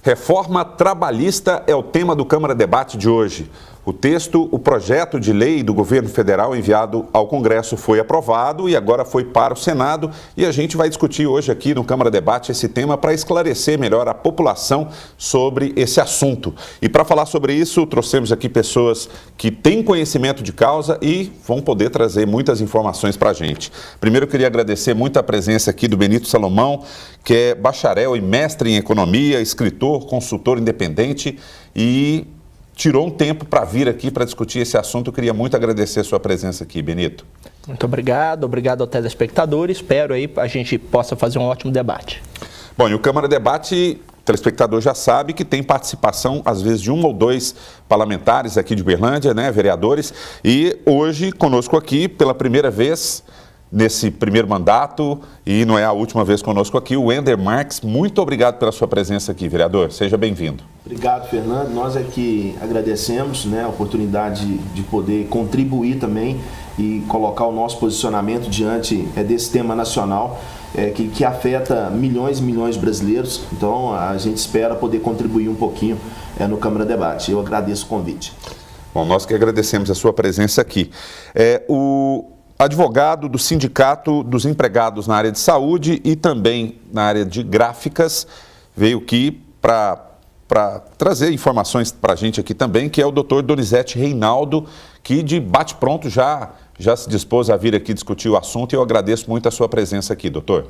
Reforma trabalhista é o tema do Câmara Debate de hoje. O projeto de lei do governo federal enviado ao Congresso foi aprovado e agora foi para o Senado. E a gente vai discutir hoje aqui no Câmara Debate esse tema para esclarecer melhor a população sobre esse assunto. E para falar sobre isso, trouxemos aqui pessoas que têm conhecimento de causa e vão poder trazer muitas informações para a gente. Primeiro, eu queria agradecer muito a presença aqui do Benito Salomão, que é bacharel e mestre em economia, escritor, consultor independente e tirou um tempo para vir aqui para discutir esse assunto. Eu queria muito agradecer a sua presença aqui, Benito. Muito obrigado ao telespectador. Espero aí a gente possa fazer um ótimo debate. Bom, e o Câmara Debate, o telespectador já sabe que tem participação, às vezes, de um ou dois parlamentares aqui de Uberlândia, né, vereadores. E hoje, conosco aqui, pela primeira vez, nesse primeiro mandato, e não é a última vez conosco aqui, o Wender Marques. Muito obrigado pela sua presença aqui, vereador. Seja bem-vindo. Obrigado, Fernando. Nós aqui agradecemos, né, a oportunidade de poder contribuir também e colocar o nosso posicionamento diante desse tema nacional que afeta milhões e milhões de brasileiros. Então, a gente espera poder contribuir um pouquinho no Câmara Debate. Eu agradeço o convite. Bom, nós que agradecemos a sua presença aqui. O advogado do Sindicato dos Empregados na área de saúde e também na área de gráficas veio aqui para trazer informações para a gente aqui também, que é o doutor Donizete Reinaldo, que de bate-pronto já se dispôs a vir aqui discutir o assunto, e eu agradeço muito a sua presença aqui, doutor.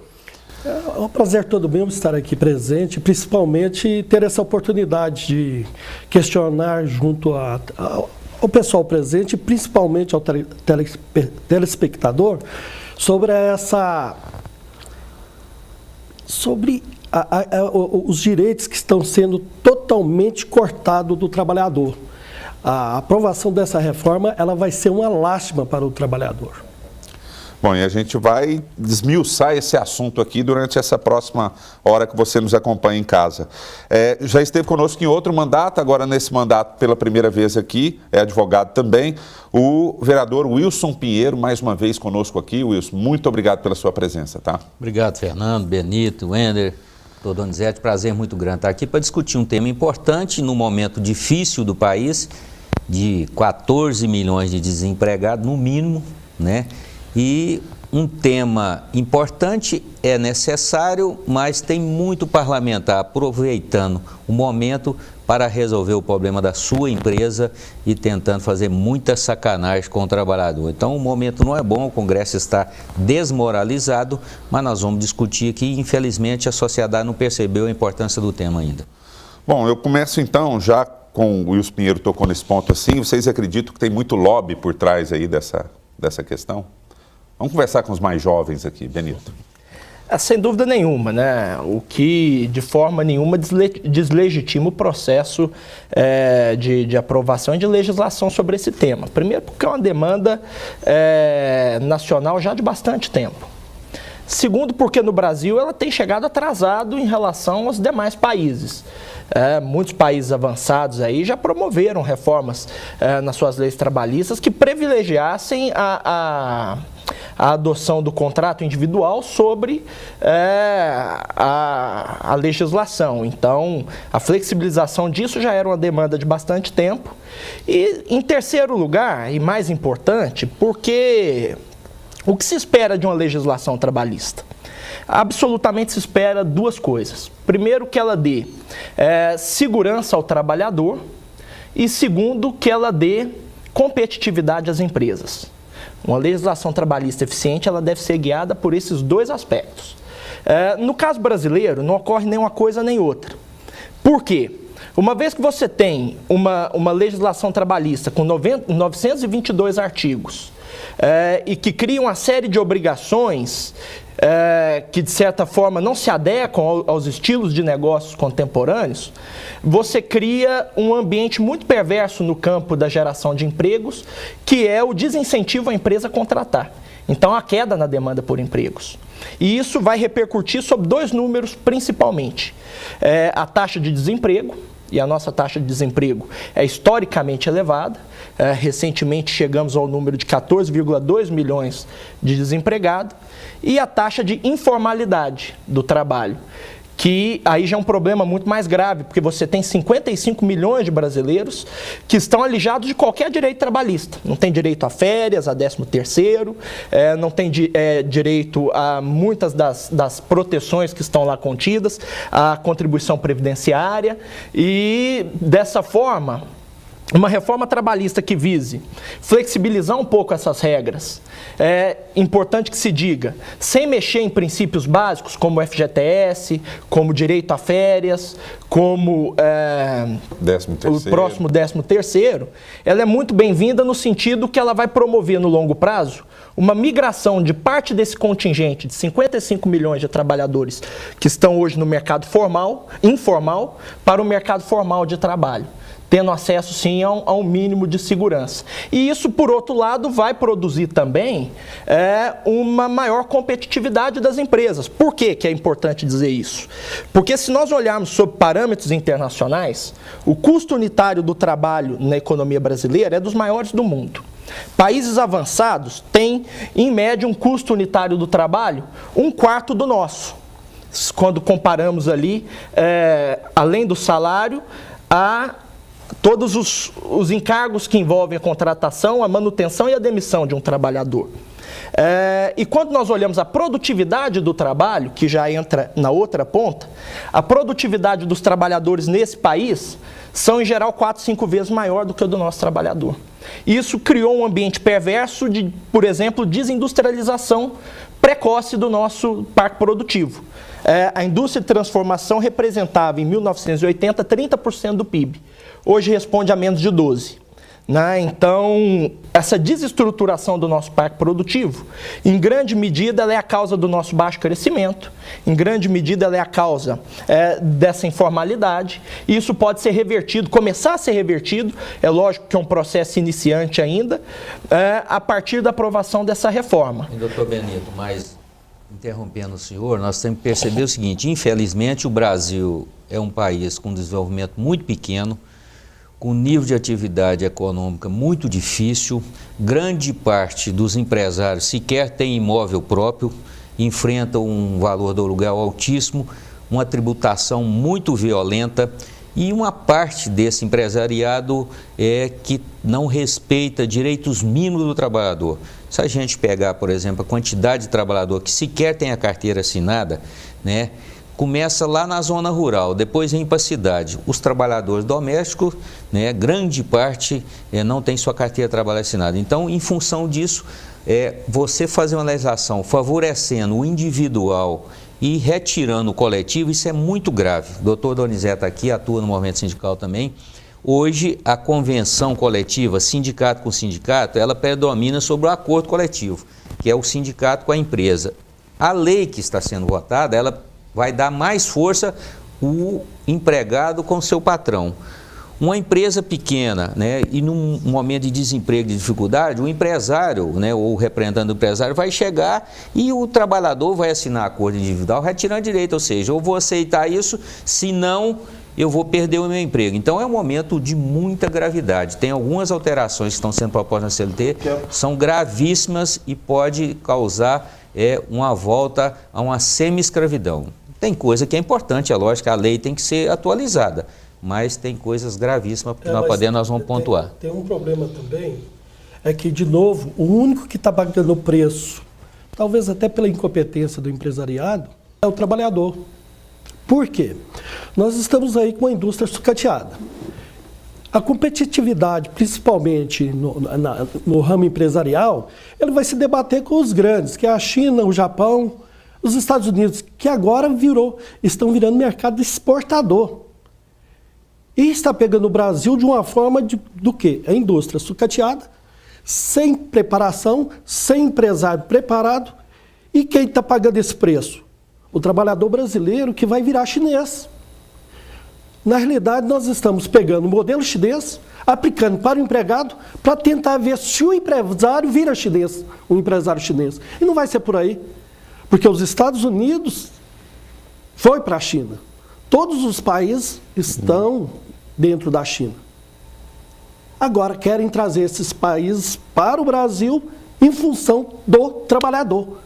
É um prazer todo meu estar aqui presente, principalmente ter essa oportunidade de questionar junto ao pessoal presente, principalmente ao telespectador, sobre os direitos que estão sendo totalmente cortados do trabalhador. A aprovação dessa reforma, ela vai ser uma lástima para o trabalhador. Bom, e a gente vai desmiuçar esse assunto aqui durante essa próxima hora que você nos acompanha em casa. Já esteve conosco em outro mandato, agora nesse mandato pela primeira vez aqui, é advogado também, o vereador Wilson Pinheiro, mais uma vez conosco aqui. Wilson, muito obrigado pela sua presença, tá? Obrigado, Fernando, Benito, Wender, doutor Donizete, prazer muito grande estar aqui para discutir um tema importante no momento difícil do país, de 14 milhões de desempregados, no mínimo, né? E um tema importante, é necessário, mas tem muito parlamentar aproveitando o momento para resolver o problema da sua empresa e tentando fazer muita sacanagem com o trabalhador. Então o momento não é bom, o Congresso está desmoralizado, mas nós vamos discutir aqui. Infelizmente a sociedade não percebeu a importância do tema ainda. Bom, eu começo então já com o Wilson Pinheiro tocou nesse ponto assim. Vocês acreditam que tem muito lobby por trás aí dessa questão? Vamos conversar com os mais jovens aqui, Benito. Sem dúvida nenhuma, né? O que de forma nenhuma deslegitima o processo de aprovação e de legislação sobre esse tema. Primeiro, porque é uma demanda nacional já de bastante tempo. Segundo, porque no Brasil ela tem chegado atrasado em relação aos demais países. Muitos países avançados aí já promoveram reformas nas suas leis trabalhistas que privilegiassem a adoção do contrato individual sobre a legislação. Então, a flexibilização disso já era uma demanda de bastante tempo. E, em terceiro lugar, e mais importante, porque o que se espera de uma legislação trabalhista? Absolutamente se espera duas coisas. Primeiro, que ela dê segurança ao trabalhador e, segundo, que ela dê competitividade às empresas. Uma legislação trabalhista eficiente, ela deve ser guiada por esses dois aspectos. No caso brasileiro, não ocorre nem uma coisa nem outra. Por quê? Uma vez que você tem uma legislação trabalhista com 922 artigos e que cria uma série de obrigações que, de certa forma, não se adequam aos estilos de negócios contemporâneos, você cria um ambiente muito perverso no campo da geração de empregos, que é o desincentivo à empresa a contratar. Então, a queda na demanda por empregos. E isso vai repercutir sobre dois números, principalmente. A taxa de desemprego, e a nossa taxa de desemprego é historicamente elevada. Recentemente chegamos ao número de 14,2 milhões de desempregados. E a taxa de informalidade do trabalho, que aí já é um problema muito mais grave, porque você tem 55 milhões de brasileiros que estão alijados de qualquer direito trabalhista. Não tem direito a férias, a 13º, não tem direito a muitas das proteções que estão lá contidas, a contribuição previdenciária, e dessa forma, uma reforma trabalhista que vise flexibilizar um pouco essas regras, é importante que se diga, sem mexer em princípios básicos como o FGTS, como direito a férias, como o próximo 13º, ela é muito bem-vinda no sentido que ela vai promover no longo prazo uma migração de parte desse contingente de 55 milhões de trabalhadores que estão hoje no mercado informal para o mercado formal de trabalho, tendo acesso, sim, a um mínimo de segurança. E isso, por outro lado, vai produzir também uma maior competitividade das empresas. Por que é importante dizer isso? Porque se nós olharmos sob parâmetros internacionais, o custo unitário do trabalho na economia brasileira é dos maiores do mundo. Países avançados têm, em média, um custo unitário do trabalho 1/4 do nosso. Quando comparamos ali, além do salário, a todos os encargos que envolvem a contratação, a manutenção e a demissão de um trabalhador. E quando nós olhamos a produtividade do trabalho, que já entra na outra ponta, a produtividade dos trabalhadores nesse país são, em geral, 4, 5 vezes maior do que a do nosso trabalhador. Isso criou um ambiente perverso de, por exemplo, desindustrialização precoce do nosso parque produtivo. A indústria de transformação representava, em 1980, 30% do PIB. Hoje responde a menos de 12%. Então, essa desestruturação do nosso parque produtivo, em grande medida, ela é a causa do nosso baixo crescimento, em grande medida, ela é a causa dessa informalidade, e isso pode ser revertido, começar a ser revertido, é lógico que é um processo iniciante ainda, a partir da aprovação dessa reforma. Doutor Benito, mas, interrompendo o senhor, nós temos que perceber o seguinte: infelizmente, o Brasil é um país com desenvolvimento muito pequeno, com nível de atividade econômica muito difícil, grande parte dos empresários sequer tem imóvel próprio, enfrentam um valor do aluguel altíssimo, uma tributação muito violenta, e uma parte desse empresariado que não respeita direitos mínimos do trabalhador. Se a gente pegar, por exemplo, a quantidade de trabalhador que sequer tem a carteira assinada, né? Começa lá na zona rural, depois vem para a cidade. Os trabalhadores domésticos, né, grande parte não tem sua carteira de trabalho assinada. Então, em função disso, você fazer uma legislação favorecendo o individual e retirando o coletivo, isso é muito grave. O doutor Donizete aqui atua no movimento sindical também. Hoje, a convenção coletiva, sindicato com sindicato, ela predomina sobre o acordo coletivo, que é o sindicato com a empresa. A lei que está sendo votada, ela vai dar mais força o empregado com seu patrão. Uma empresa pequena, né, e num momento de desemprego, de dificuldade, o empresário, né, ou o representante do empresário vai chegar e o trabalhador vai assinar acordo individual retirando direito, ou seja, eu vou aceitar isso, senão eu vou perder o meu emprego. Então é um momento de muita gravidade. Tem algumas alterações que estão sendo propostas na CLT, são gravíssimas e pode causar uma volta a uma semi-escravidão. Tem coisa que é importante, é lógico que a lei tem que ser atualizada, mas tem coisas gravíssimas que nós vamos pontuar. Tem um problema também, é que, de novo, o único que está pagando o preço, talvez até pela incompetência do empresariado, é o trabalhador. Por quê? Nós estamos aí com uma indústria sucateada. A competitividade, principalmente no ramo empresarial, ele vai se debater com os grandes, que é a China, o Japão, os Estados Unidos, que agora estão virando mercado exportador. E está pegando o Brasil de uma forma do quê? A indústria sucateada, sem preparação, sem empresário preparado. E quem está pagando esse preço? O trabalhador brasileiro, que vai virar chinês. Na realidade, nós estamos pegando o modelo chinês, aplicando para o empregado, para tentar ver se o empresário vira chinês, um empresário chinês. E não vai ser por aí, porque os Estados Unidos foi para a China. Todos os países estão dentro da China. Agora querem trazer esses países para o Brasil em função do trabalhador.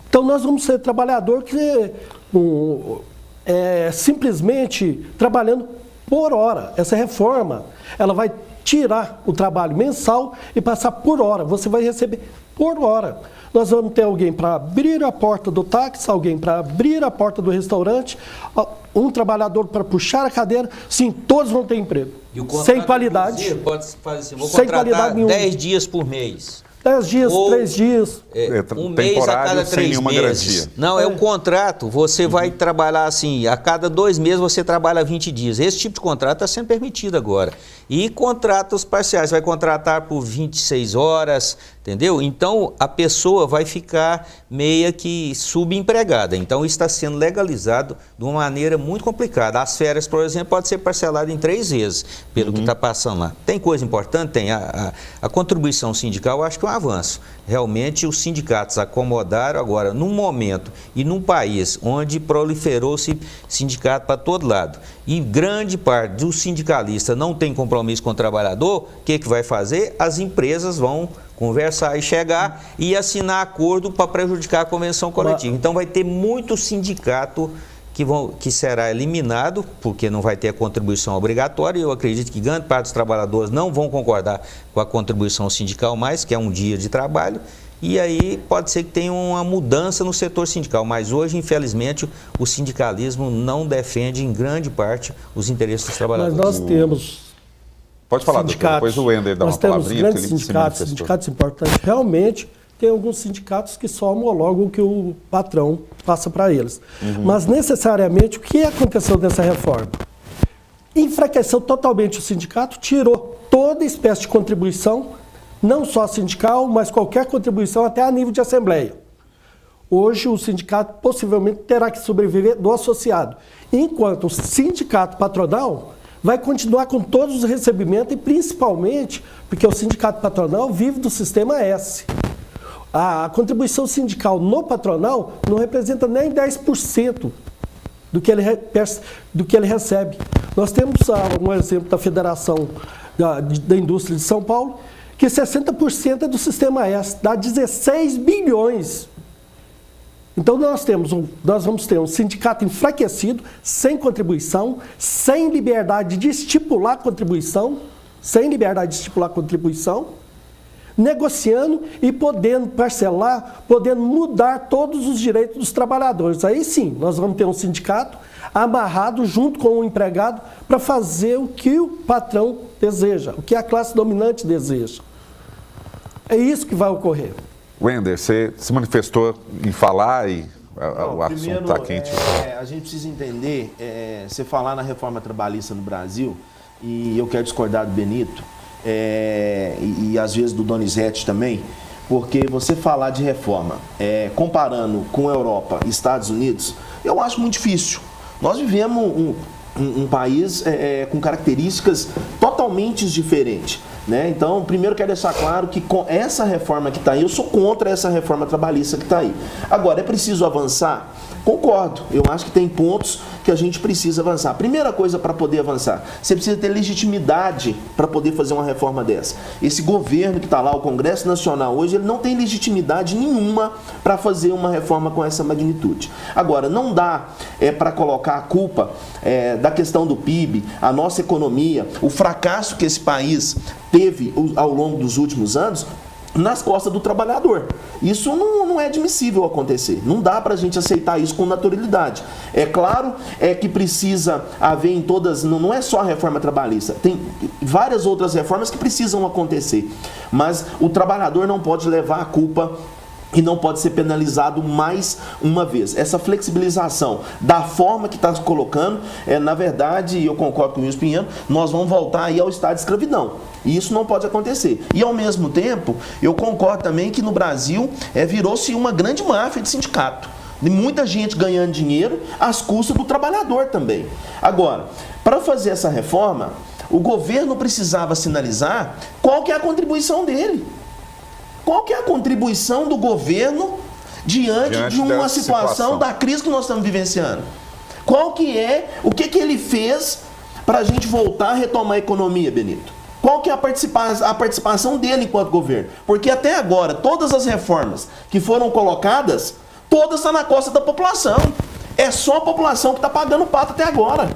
Então nós vamos ser trabalhador que simplesmente trabalhando por hora. Essa reforma, ela vai tirar o trabalho mensal e passar por hora. Você vai receber por hora. Nós vamos ter alguém para abrir a porta do táxi, alguém para abrir a porta do restaurante, um trabalhador para puxar a cadeira. Sim, todos vão ter emprego. E o contrato, sem qualidade. Pode fazer assim, vou sem contratar qualidade nenhuma. 10 dias por mês. 10 dias, Ou 3 dias. Um mês a cada 3 meses. Garantia. Não, é um contrato. Você vai trabalhar assim, a cada 2 meses você trabalha 20 dias. Esse tipo de contrato está sendo permitido agora. E contratos parciais, vai contratar por 26 horas, entendeu? Então, a pessoa vai ficar meia que subempregada. Então, isso está sendo legalizado de uma maneira muito complicada. As férias, por exemplo, pode ser parcelada em 3 vezes, pelo que está passando lá. Tem coisa importante? Tem. A contribuição sindical, eu acho que é um avanço. Realmente, os sindicatos acomodaram agora, num momento e num país onde proliferou-se sindicato para todo lado, e grande parte dos sindicalistas não tem compromisso com o trabalhador, o que vai fazer? As empresas vão conversar e chegar e assinar acordo para prejudicar a convenção coletiva. Então vai ter muito sindicato que será eliminado, porque não vai ter a contribuição obrigatória. Eu acredito que grande parte dos trabalhadores não vão concordar com a contribuição sindical mais, que é um dia de trabalho, e aí pode ser que tenha uma mudança no setor sindical. Mas hoje, infelizmente, o sindicalismo não defende, em grande parte, os interesses dos trabalhadores. Mas nós temos... Pode falar, doutor, depois o Wender dá uma palavrinha. Nós temos grandes sindicatos importantes. Realmente, tem alguns sindicatos que só homologam o que o patrão passa para eles. Mas, necessariamente, o que aconteceu nessa reforma? Enfraqueceu totalmente o sindicato, tirou toda espécie de contribuição, não só sindical, mas qualquer contribuição até a nível de assembleia. Hoje, o sindicato possivelmente terá que sobreviver do associado, enquanto o sindicato patronal vai continuar com todos os recebimentos e, principalmente, porque o sindicato patronal vive do sistema S. A contribuição sindical no patronal não representa nem 10% do que ele recebe. Nós temos um exemplo da Federação da Indústria de São Paulo, que 60% é do sistema S, dá 16 bilhões. Então nós vamos ter um sindicato enfraquecido, sem contribuição, sem liberdade de estipular contribuição, negociando e podendo parcelar, podendo mudar todos os direitos dos trabalhadores. Aí sim, nós vamos ter um sindicato amarrado junto com o empregado para fazer o que o patrão deseja, o que a classe dominante deseja. É isso que vai ocorrer. Wender, você se manifestou em falar e o assunto está quente. A gente precisa entender, você falar na reforma trabalhista no Brasil, e eu quero discordar do Benito, e às vezes do Donizete também, porque você falar de reforma, comparando com a Europa e Estados Unidos, eu acho muito difícil. Nós vivemos um país com características totalmente diferentes. Né? Então, primeiro quero deixar claro que com essa reforma que está aí, eu sou contra essa reforma trabalhista que está aí. Agora, é preciso avançar? Concordo, eu acho que tem pontos que a gente precisa avançar. Primeira coisa para poder avançar, você precisa ter legitimidade para poder fazer uma reforma dessa. Esse governo que está lá, o Congresso Nacional hoje, ele não tem legitimidade nenhuma para fazer uma reforma com essa magnitude. Agora, não dá para colocar a culpa da questão do PIB, a nossa economia, o fracasso que esse país teve ao longo dos últimos anos, nas costas do trabalhador. Isso não é admissível acontecer. Não dá para a gente aceitar isso com naturalidade. É claro que precisa haver em todas... Não é só a reforma trabalhista. Tem várias outras reformas que precisam acontecer. Mas o trabalhador não pode levar a culpa e não pode ser penalizado mais uma vez. Essa flexibilização da forma que está se colocando, na verdade, eu concordo com o Wilson Pinheiro, nós vamos voltar aí ao estado de escravidão. E isso não pode acontecer. E, ao mesmo tempo, eu concordo também que no Brasil virou-se uma grande máfia de sindicato. De muita gente ganhando dinheiro às custas do trabalhador também. Agora, para fazer essa reforma, o governo precisava sinalizar qual que é a contribuição dele. Qual que é a contribuição do governo diante de uma situação da crise que nós estamos vivenciando? O que ele fez para a gente voltar a retomar a economia, Benito? Qual que é a participação dele enquanto governo? Porque até agora, todas as reformas que foram colocadas, todas estão na costa da população. É só a população que está pagando o pato até agora.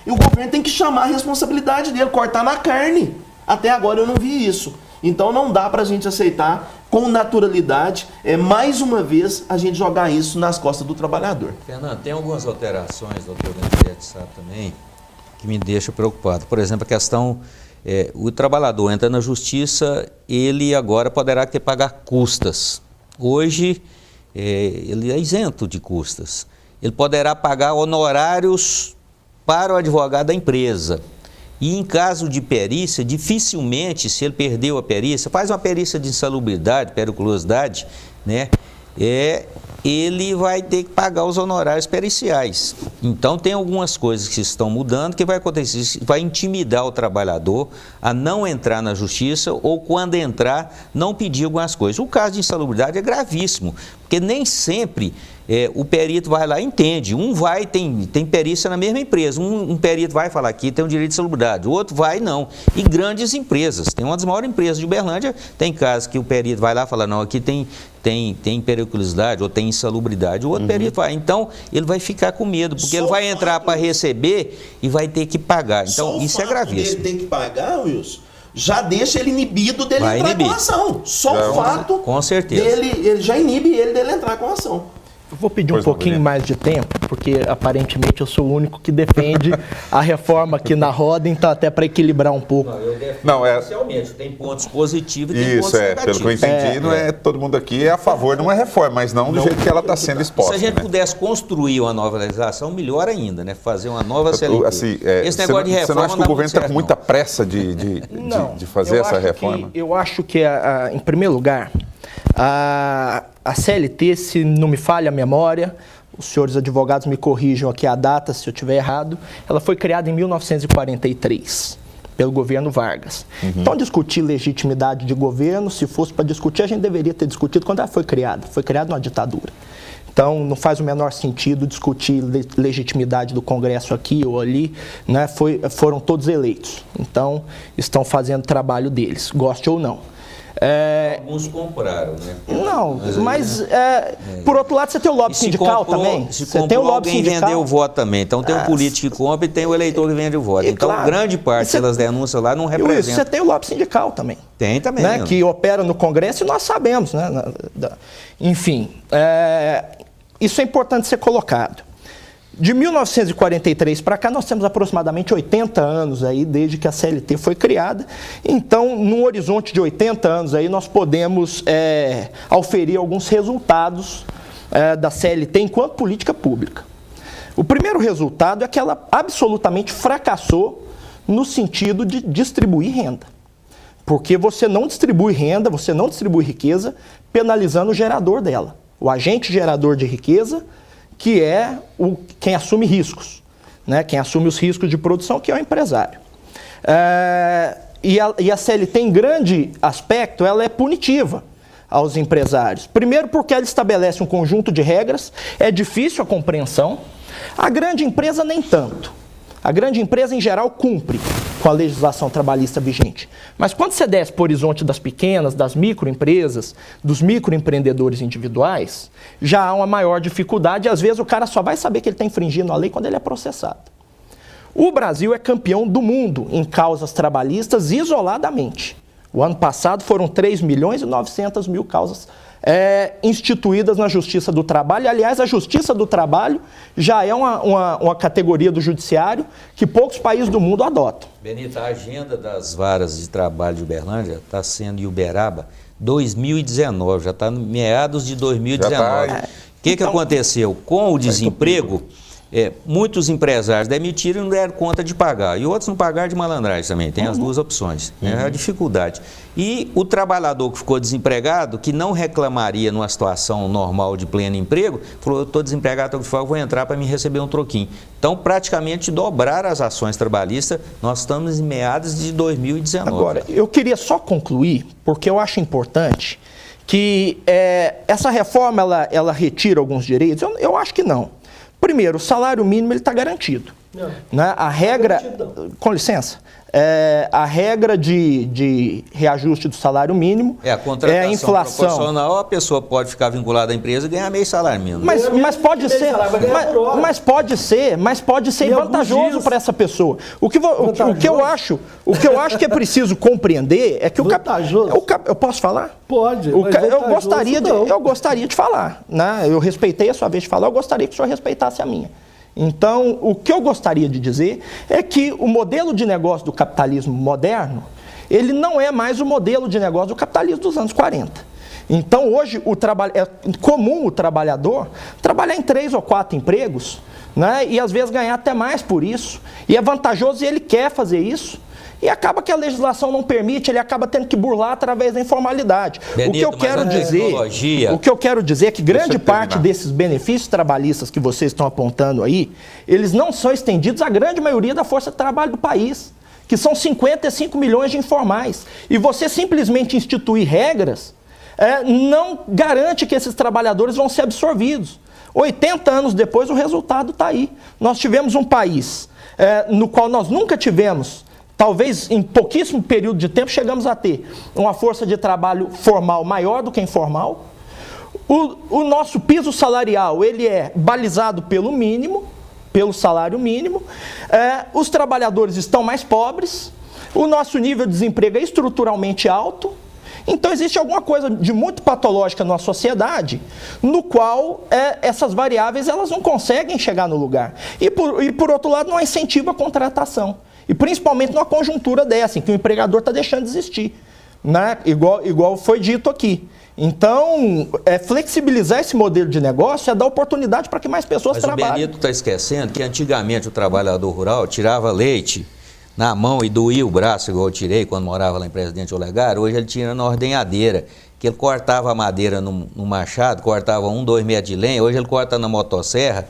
E o governo tem que chamar a responsabilidade dele, cortar na carne. Até agora eu não vi isso. Então não dá para a gente aceitar com naturalidade, mais uma vez, a gente jogar isso nas costas do trabalhador. Fernando, tem algumas alterações, doutor Donizete sabe também, que me deixam preocupado. Por exemplo, a questão, o trabalhador entra na justiça, ele agora poderá ter que pagar custas. Hoje, ele é isento de custas. Ele poderá pagar honorários para o advogado da empresa. E em caso de perícia, dificilmente, se ele perdeu a perícia, faz uma perícia de insalubridade, periculosidade, né? Ele vai ter que pagar os honorários periciais. Então, tem algumas coisas que estão mudando que vai acontecer, vai intimidar o trabalhador a não entrar na justiça ou, quando entrar, não pedir algumas coisas. O caso de insalubridade é gravíssimo, porque nem sempre o perito vai lá e entende. Um vai, tem perícia na mesma empresa. Um perito vai falar aqui, tem um direito de insalubridade. O outro vai, não. E grandes empresas. Tem uma das maiores empresas de Uberlândia, tem casos que o perito vai lá e fala, não, aqui tem periculosidade ou tem insalubridade. O outro perito vai. Então, ele vai ficar com medo, porque ele vai entrar para receber e vai ter que pagar. Então, isso é gravíssimo. Ele tem que pagar, Wilson, já deixa ele inibido dele entrar com a ação. Só o fato com certeza. ele já inibe ele dele entrar com a ação. Eu vou pedir um pouquinho mais de tempo, porque aparentemente eu sou o único que defende a reforma aqui na roda, então até para equilibrar um pouco. Não, especialmente, tem pontos positivos e tem pontos negativos. Pelo que eu entendi, não é todo mundo aqui é a favor de uma reforma, mas não do jeito que ela está sendo exposta. Se a gente pudesse construir uma nova legislação, melhor ainda, né? Fazer uma nova CLT. Assim, esse negócio de reforma você não acha que o governo está com muita pressa de fazer essa reforma? Eu acho que, em primeiro lugar, a CLT, se não me falha a memória, os senhores advogados me corrijam aqui a data se eu estiver errado, ela foi criada em 1943, pelo governo Vargas. Então, discutir legitimidade de governo, se fosse para discutir, a gente deveria ter discutido quando ela foi criada. Foi criada numa ditadura. Então, não faz o menor sentido discutir legitimidade do Congresso aqui ou ali, né? Foram todos eleitos. Então, estão fazendo o trabalho deles, goste ou não. Alguns compraram, né? Não, mas por outro lado você tem o lobby sindical também. Você tem o lobby sindical. Vendeu o voto também. Então tem o político que compra e tem o eleitor que vende o voto. Então, claro, grande parte pelas denúncias lá não representa. Você tem o lobby sindical também. Tem também. Né, que opera no Congresso e nós sabemos, né? Enfim, isso é importante ser colocado. De 1943 para cá, nós temos aproximadamente 80 anos aí, desde que a CLT foi criada. Então, num horizonte de 80 anos aí, nós podemos auferir alguns resultados da CLT enquanto política pública. O primeiro resultado é que ela absolutamente fracassou no sentido de distribuir renda. Porque você não distribui renda, você não distribui riqueza, penalizando o gerador dela. O agente gerador de riqueza, que é quem assume riscos, né? Quem assume os riscos de produção, que é o empresário. E a CLT, em grande aspecto, ela é punitiva aos empresários. Primeiro porque ela estabelece um conjunto de regras, é difícil a compreensão. A grande empresa nem tanto. A grande empresa, em geral, cumpre com a legislação trabalhista vigente. Mas quando você desce para o horizonte das pequenas, das microempresas, dos microempreendedores individuais, já há uma maior dificuldade e, às vezes, o cara só vai saber que ele está infringindo a lei quando ele é processado. O Brasil é campeão do mundo em causas trabalhistas isoladamente. O ano passado foram 3.900.000 causas instituídas na Justiça do Trabalho. Aliás, a Justiça do Trabalho já é uma categoria do judiciário que poucos países do mundo adotam. Benito, a agenda das varas de trabalho de Uberlândia está sendo em Uberaba 2019, já está no meados de 2019. O que aconteceu? Com o desemprego, muitos empresários demitiram e não deram conta de pagar. E outros não pagaram de malandragem também. Tem as duas opções. É a dificuldade. E o trabalhador que ficou desempregado, que não reclamaria numa situação normal de pleno emprego, falou, eu estou desempregado, estou de folga, vou entrar para me receber um troquinho. Então, praticamente dobraram as ações trabalhistas. Nós estamos em meados de 2019. Agora, eu queria só concluir, porque eu acho importante que essa reforma, ela retira alguns direitos. Eu acho que não. Primeiro, o salário mínimo está garantido. Não. Né? A regra, com licença, a regra de reajuste do salário mínimo a contratação é a inflação. proporcional, a pessoa pode ficar vinculada à empresa e ganhar meio salário mínimo. Mas pode ser vantajoso para essa pessoa. O que eu acho que é preciso compreender é que eu posso falar? Pode. Eu gostaria de falar, né? Eu respeitei a sua vez de falar, eu gostaria que o senhor respeitasse a minha. Então, o que eu gostaria de dizer é que o modelo de negócio do capitalismo moderno, ele não é mais o modelo de negócio do capitalismo dos anos 40. Então, hoje, é comum o trabalhador trabalhar em 3 ou 4 empregos, né, e às vezes ganhar até mais por isso. E é vantajoso e ele quer fazer isso. E acaba que a legislação não permite, ele acaba tendo que burlar através da informalidade. Benito, o que eu quero dizer é que grande parte desses benefícios trabalhistas que vocês estão apontando aí, eles não são estendidos à grande maioria da força de trabalho do país, que são 55 milhões de informais. E você simplesmente instituir regras não garante que esses trabalhadores vão ser absorvidos. 80 anos depois, o resultado está aí. Nós tivemos um país no qual nós nunca tivemos. Talvez em pouquíssimo período de tempo chegamos a ter uma força de trabalho formal maior do que informal. O nosso piso salarial ele é balizado pelo mínimo, pelo salário mínimo. Os trabalhadores estão mais pobres. O nosso nível de desemprego é estruturalmente alto. Então existe alguma coisa de muito patológica na sociedade, no qual essas variáveis elas não conseguem chegar no lugar. E por outro lado não há incentivo à contratação. E principalmente numa conjuntura dessa, em que o empregador está deixando de existir, né? Igual foi dito aqui. Então, flexibilizar esse modelo de negócio é dar oportunidade para que mais pessoas trabalhem. Mas o Benito está esquecendo que antigamente o trabalhador rural tirava leite na mão e doía o braço, igual eu tirei quando morava lá em Presidente Olegário. Hoje ele tira na ordenhadeira, que ele cortava a madeira no machado, cortava 2 metros de lenha. Hoje ele corta na motosserra,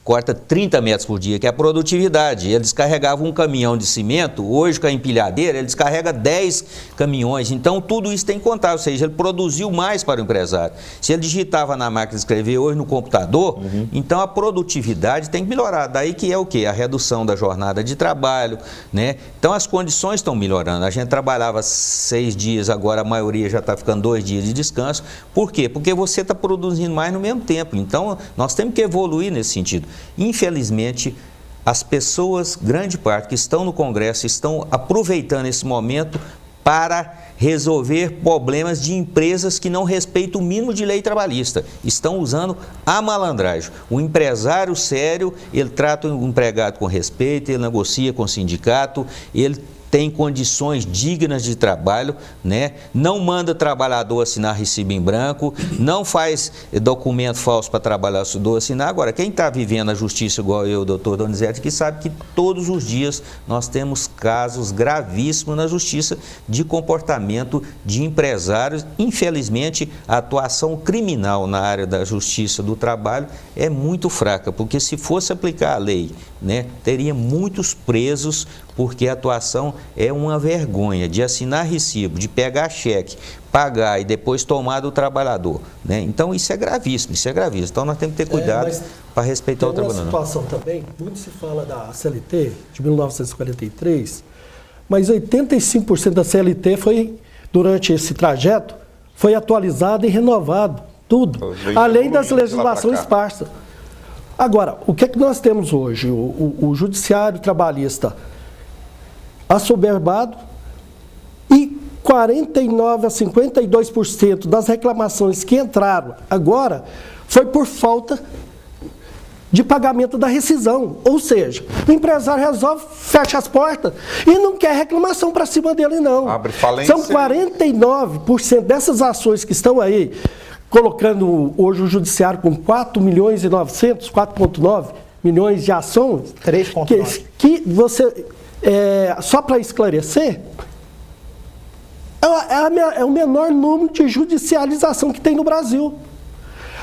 corta 30 metros por dia, que é a produtividade. Ele descarregava um caminhão de cimento, hoje com a empilhadeira, ele descarrega 10 caminhões. Então, tudo isso tem que contar, ou seja, ele produziu mais para o empresário. Se ele digitava na máquina de escrever hoje no computador, então a produtividade tem que melhorar. Daí que é o quê? A redução da jornada de trabalho, né? Então, as condições estão melhorando. A gente trabalhava 6 dias, agora a maioria já está ficando 2 dias de descanso. Por quê? Porque você está produzindo mais no mesmo tempo. Então, nós temos que evoluir nesse sentido. Infelizmente, as pessoas, grande parte, que estão no Congresso, estão aproveitando esse momento para resolver problemas de empresas que não respeitam o mínimo de lei trabalhista. Estão usando a malandragem. O empresário sério, ele trata o empregado com respeito, ele negocia com o sindicato, ele tem condições dignas de trabalho, né? Não manda trabalhador assinar recibo em branco, não faz documento falso para trabalhador assinar. Agora, quem está vivendo a justiça igual eu, doutor Donizete, que sabe que todos os dias nós temos casos gravíssimos na justiça de comportamento de empresários. Infelizmente, a atuação criminal na área da justiça do trabalho é muito fraca, porque se fosse aplicar a lei, né, teria muitos presos, porque a atuação é uma vergonha de assinar recibo, de pegar cheque, pagar e depois tomar do trabalhador, né? Então isso é gravíssimo, Então nós temos que ter cuidado para respeitar o trabalhador. Tem uma situação também, muito se fala da CLT de 1943, mas 85% da CLT foi, durante esse trajeto, foi atualizado e renovado, tudo, além das legislações esparsas. Agora, o que é que nós temos hoje? O judiciário trabalhista assoberbado e 49% a 52% das reclamações que entraram agora foi por falta de pagamento da rescisão. Ou seja, o empresário resolve, fecha as portas e não quer reclamação para cima dele, não. Abre falência. São 49% dessas ações que estão aí, colocando hoje o judiciário com 4.900.000, 4,9 milhões de ações. 3,9. Que você, só para esclarecer, é o menor número de judicialização que tem no Brasil.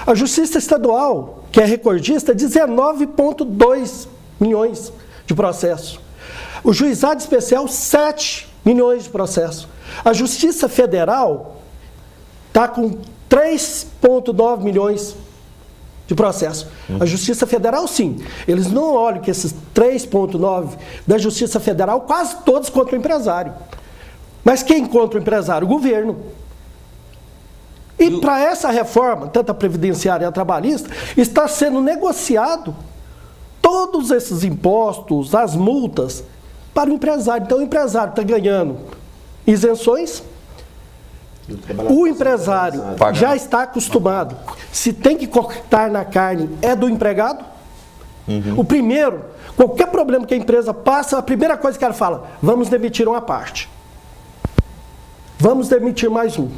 A Justiça Estadual, que é recordista, 19,2 milhões de processos. O Juizado Especial, 7 milhões de processos. A Justiça Federal está com 3,9 milhões de processo. A Justiça Federal, sim. Eles não olham que esses 3,9 da Justiça Federal, quase todos contra o empresário. Mas quem contra o empresário? O governo. E para essa reforma, tanto a previdenciária e a trabalhista, está sendo negociado todos esses impostos, as multas, para o empresário. Então o empresário está ganhando isenções. O empresário já está acostumado. Se tem que cortar na carne, é do empregado. O primeiro, qualquer problema que a empresa passa, a primeira coisa que ela fala, vamos demitir uma parte. Vamos demitir mais um.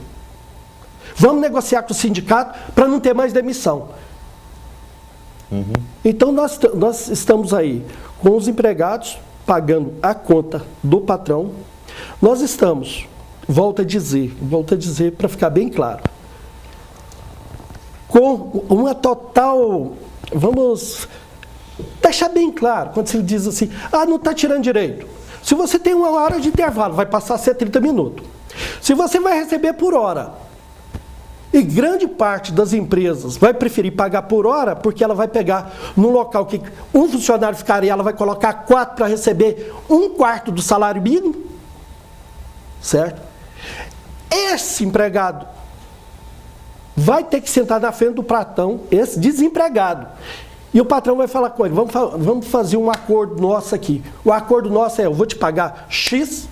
Vamos negociar com o sindicato para não ter mais demissão. Então nós estamos aí com os empregados pagando a conta do patrão. Nós estamos, volto a dizer para ficar bem claro, com uma total, vamos deixar bem claro, quando se diz assim, não está tirando direito. Se você tem uma hora de intervalo, vai passar a ser 30 minutos. Se você vai receber por hora, e grande parte das empresas vai preferir pagar por hora, porque ela vai pegar num local que um funcionário ficaria, ela vai colocar 4 para receber 1/4 do salário mínimo, certo? Esse empregado vai ter que sentar na frente do patrão, esse desempregado, e o patrão vai falar com ele, vamos fazer um acordo nosso aqui. O acordo nosso é, eu vou te pagar X.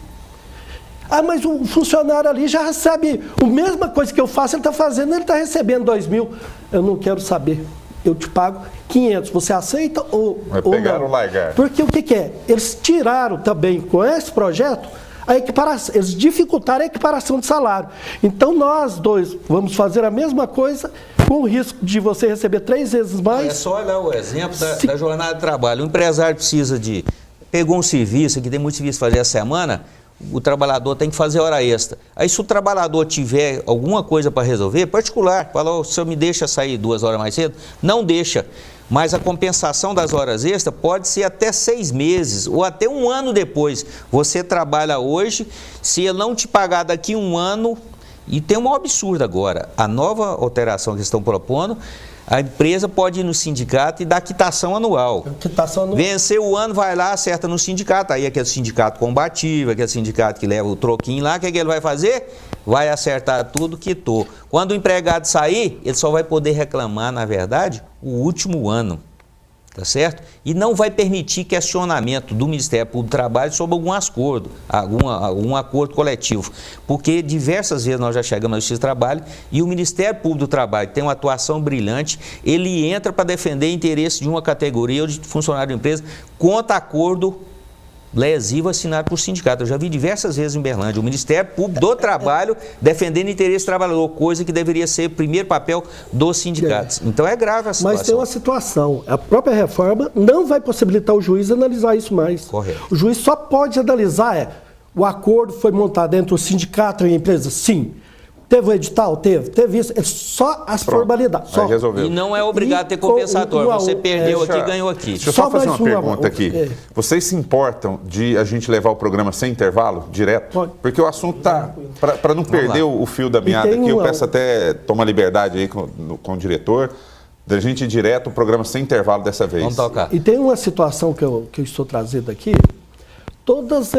Mas o funcionário ali já recebe a mesma coisa que eu faço, ele está fazendo, ele está recebendo 2.000. Eu não quero saber. Eu te pago 500. Você aceita ou pegar não? O largar. Porque o que é? Eles tiraram também, com esse projeto, a equiparação, eles dificultaram a equiparação de salário. Então nós dois vamos fazer a mesma coisa, com o risco de você receber 3 vezes mais. É só olhar o exemplo da jornada de trabalho. O empresário precisa de... Pegou um serviço, aqui tem muito serviço para fazer essa semana, o trabalhador tem que fazer hora extra. Aí se o trabalhador tiver alguma coisa para resolver, particular, fala, o senhor me deixa sair 2 horas mais cedo? Não deixa. Mas a compensação das horas extras pode ser até 6 meses ou até 1 ano depois. Você trabalha hoje, se ele não te pagar daqui 1 ano, e tem um absurdo agora, a nova alteração que estão propondo, a empresa pode ir no sindicato e dar quitação anual. Venceu o ano, vai lá, acerta no sindicato. Aí aquele sindicato combativo, aquele sindicato que leva o troquinho lá, o que ele vai fazer? Vai acertar tudo, quitou. Quando o empregado sair, ele só vai poder reclamar, na verdade, o último ano. Tá certo? E não vai permitir questionamento do Ministério Público do Trabalho sobre algum acordo coletivo. Porque diversas vezes nós já chegamos na Justiça do Trabalho e o Ministério Público do Trabalho tem uma atuação brilhante, ele entra para defender interesse de uma categoria ou de funcionário da empresa contra acordo lesivo assinado por sindicato. Eu já vi diversas vezes em Uberlândia o Ministério Público do Trabalho defendendo interesse do trabalhador, coisa que deveria ser o primeiro papel dos sindicatos. Então é grave a situação. Mas tem uma situação, a própria reforma não vai possibilitar o juiz analisar isso mais. Correto. O juiz só pode analisar, o acordo foi montado entre o sindicato e a empresa? Sim. Teve o edital? Teve isso. É só as formalidades. Só. Resolveu. E não é obrigado a ter compensatório. Você perdeu aqui e ganhou aqui. Deixa eu só fazer uma pergunta aqui. Vocês se importam de a gente levar o programa sem intervalo, direto? Pode. Porque o assunto está... Para não perder o fio da meada aqui, eu peço até, toma liberdade aí com o diretor, da gente ir direto o programa sem intervalo dessa vez. Vamos tocar. E tem uma situação que eu estou trazendo aqui. Todos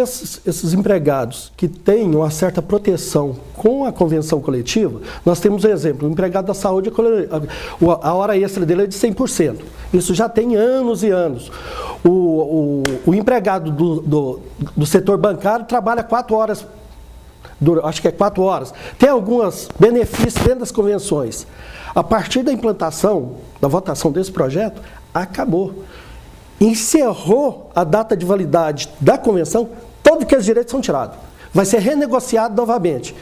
esses empregados que têm uma certa proteção com a convenção coletiva, nós temos um exemplo, o empregado da saúde, a hora extra dele é de 100%. Isso já tem anos e anos. O empregado do setor bancário trabalha 4 horas, acho que é 4 horas. Tem alguns benefícios dentro das convenções. A partir da implantação, da votação desse projeto, acabou. Encerrou a data de validade da convenção, todos aqueles direitos são tirados. Vai ser renegociado novamente.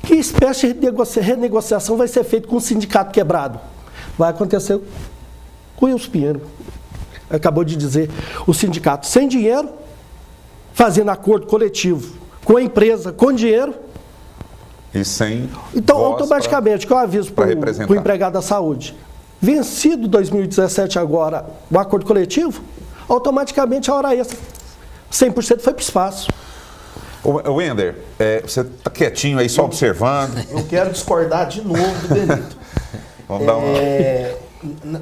Que espécie de renegociação vai ser feita com o sindicato quebrado? Vai acontecer com o Wilson Pinheiro. Acabou de dizer, o sindicato sem dinheiro, fazendo acordo coletivo com a empresa, com dinheiro. E sem então, automaticamente, que eu aviso para o empregado da saúde, vencido 2017 agora o acordo coletivo, automaticamente a hora extra 100% foi para o espaço. Wender, você está quietinho aí só observando. Eu quero discordar de novo do Benito. Vamos dar uma...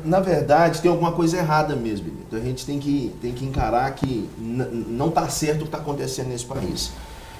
Na verdade, tem alguma coisa errada mesmo, Benito. A gente tem que encarar que não está certo o que está acontecendo nesse país.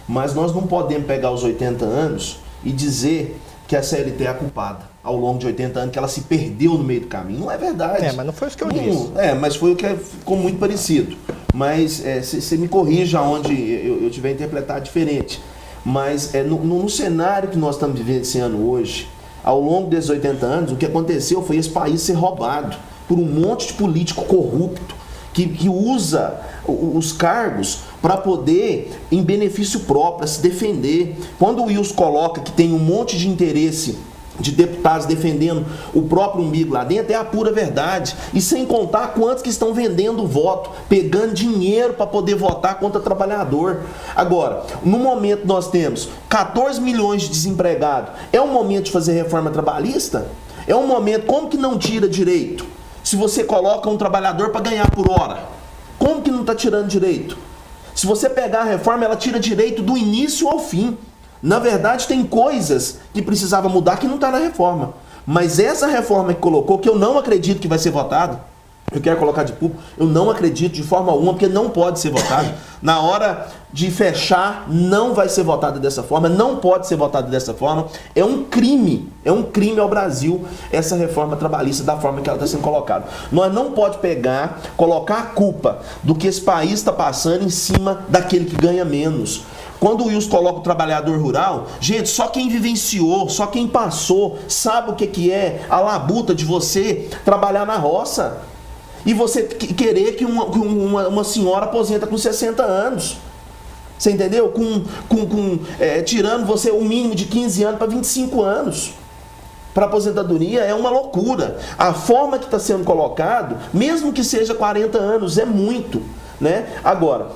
Mas nós não podemos pegar os 80 anos e dizer que a CLT é a culpada ao longo de 80 anos, que ela se perdeu no meio do caminho. Não é verdade. Mas não foi isso que eu disse. Mas foi o que ficou muito parecido. Mas você me corrija onde eu tiver interpretado diferente. Mas no cenário que nós estamos vivenciando hoje, ao longo desses 80 anos, o que aconteceu foi esse país ser roubado por um monte de político corrupto que usa os cargos para poder, em benefício próprio, se defender. Quando o Wilson coloca que tem um monte de interesse de deputados defendendo o próprio umbigo lá dentro, é a pura verdade. E sem contar quantos que estão vendendo o voto, pegando dinheiro para poder votar contra o trabalhador. Agora, no momento nós temos 14 milhões de desempregados, é um momento de fazer reforma trabalhista? É um momento, como que não tira direito? Se você coloca um trabalhador para ganhar por hora, como que não está tirando direito? Se você pegar a reforma, ela tira direito do início ao fim. Na verdade, tem coisas que precisava mudar que não está na reforma. Mas essa reforma que colocou, que eu não acredito que vai ser votada, eu quero colocar de público, eu não acredito de forma alguma, porque não pode ser votado. Na hora de fechar, não vai ser votada dessa forma, não pode ser votada dessa forma. É um crime ao Brasil essa reforma trabalhista da forma que ela está sendo colocada. Nós não pode pegar, colocar a culpa do que esse país está passando em cima daquele que ganha menos. Quando o Wilson coloca o trabalhador rural, gente, só quem vivenciou, só quem passou, sabe o que é a labuta de você trabalhar na roça. E você querer que uma senhora aposenta com 60 anos. Você entendeu? Tirando você o mínimo de 15 anos para 25 anos. Para aposentadoria é uma loucura. A forma que está sendo colocado, mesmo que seja 40 anos, é muito, né? Agora,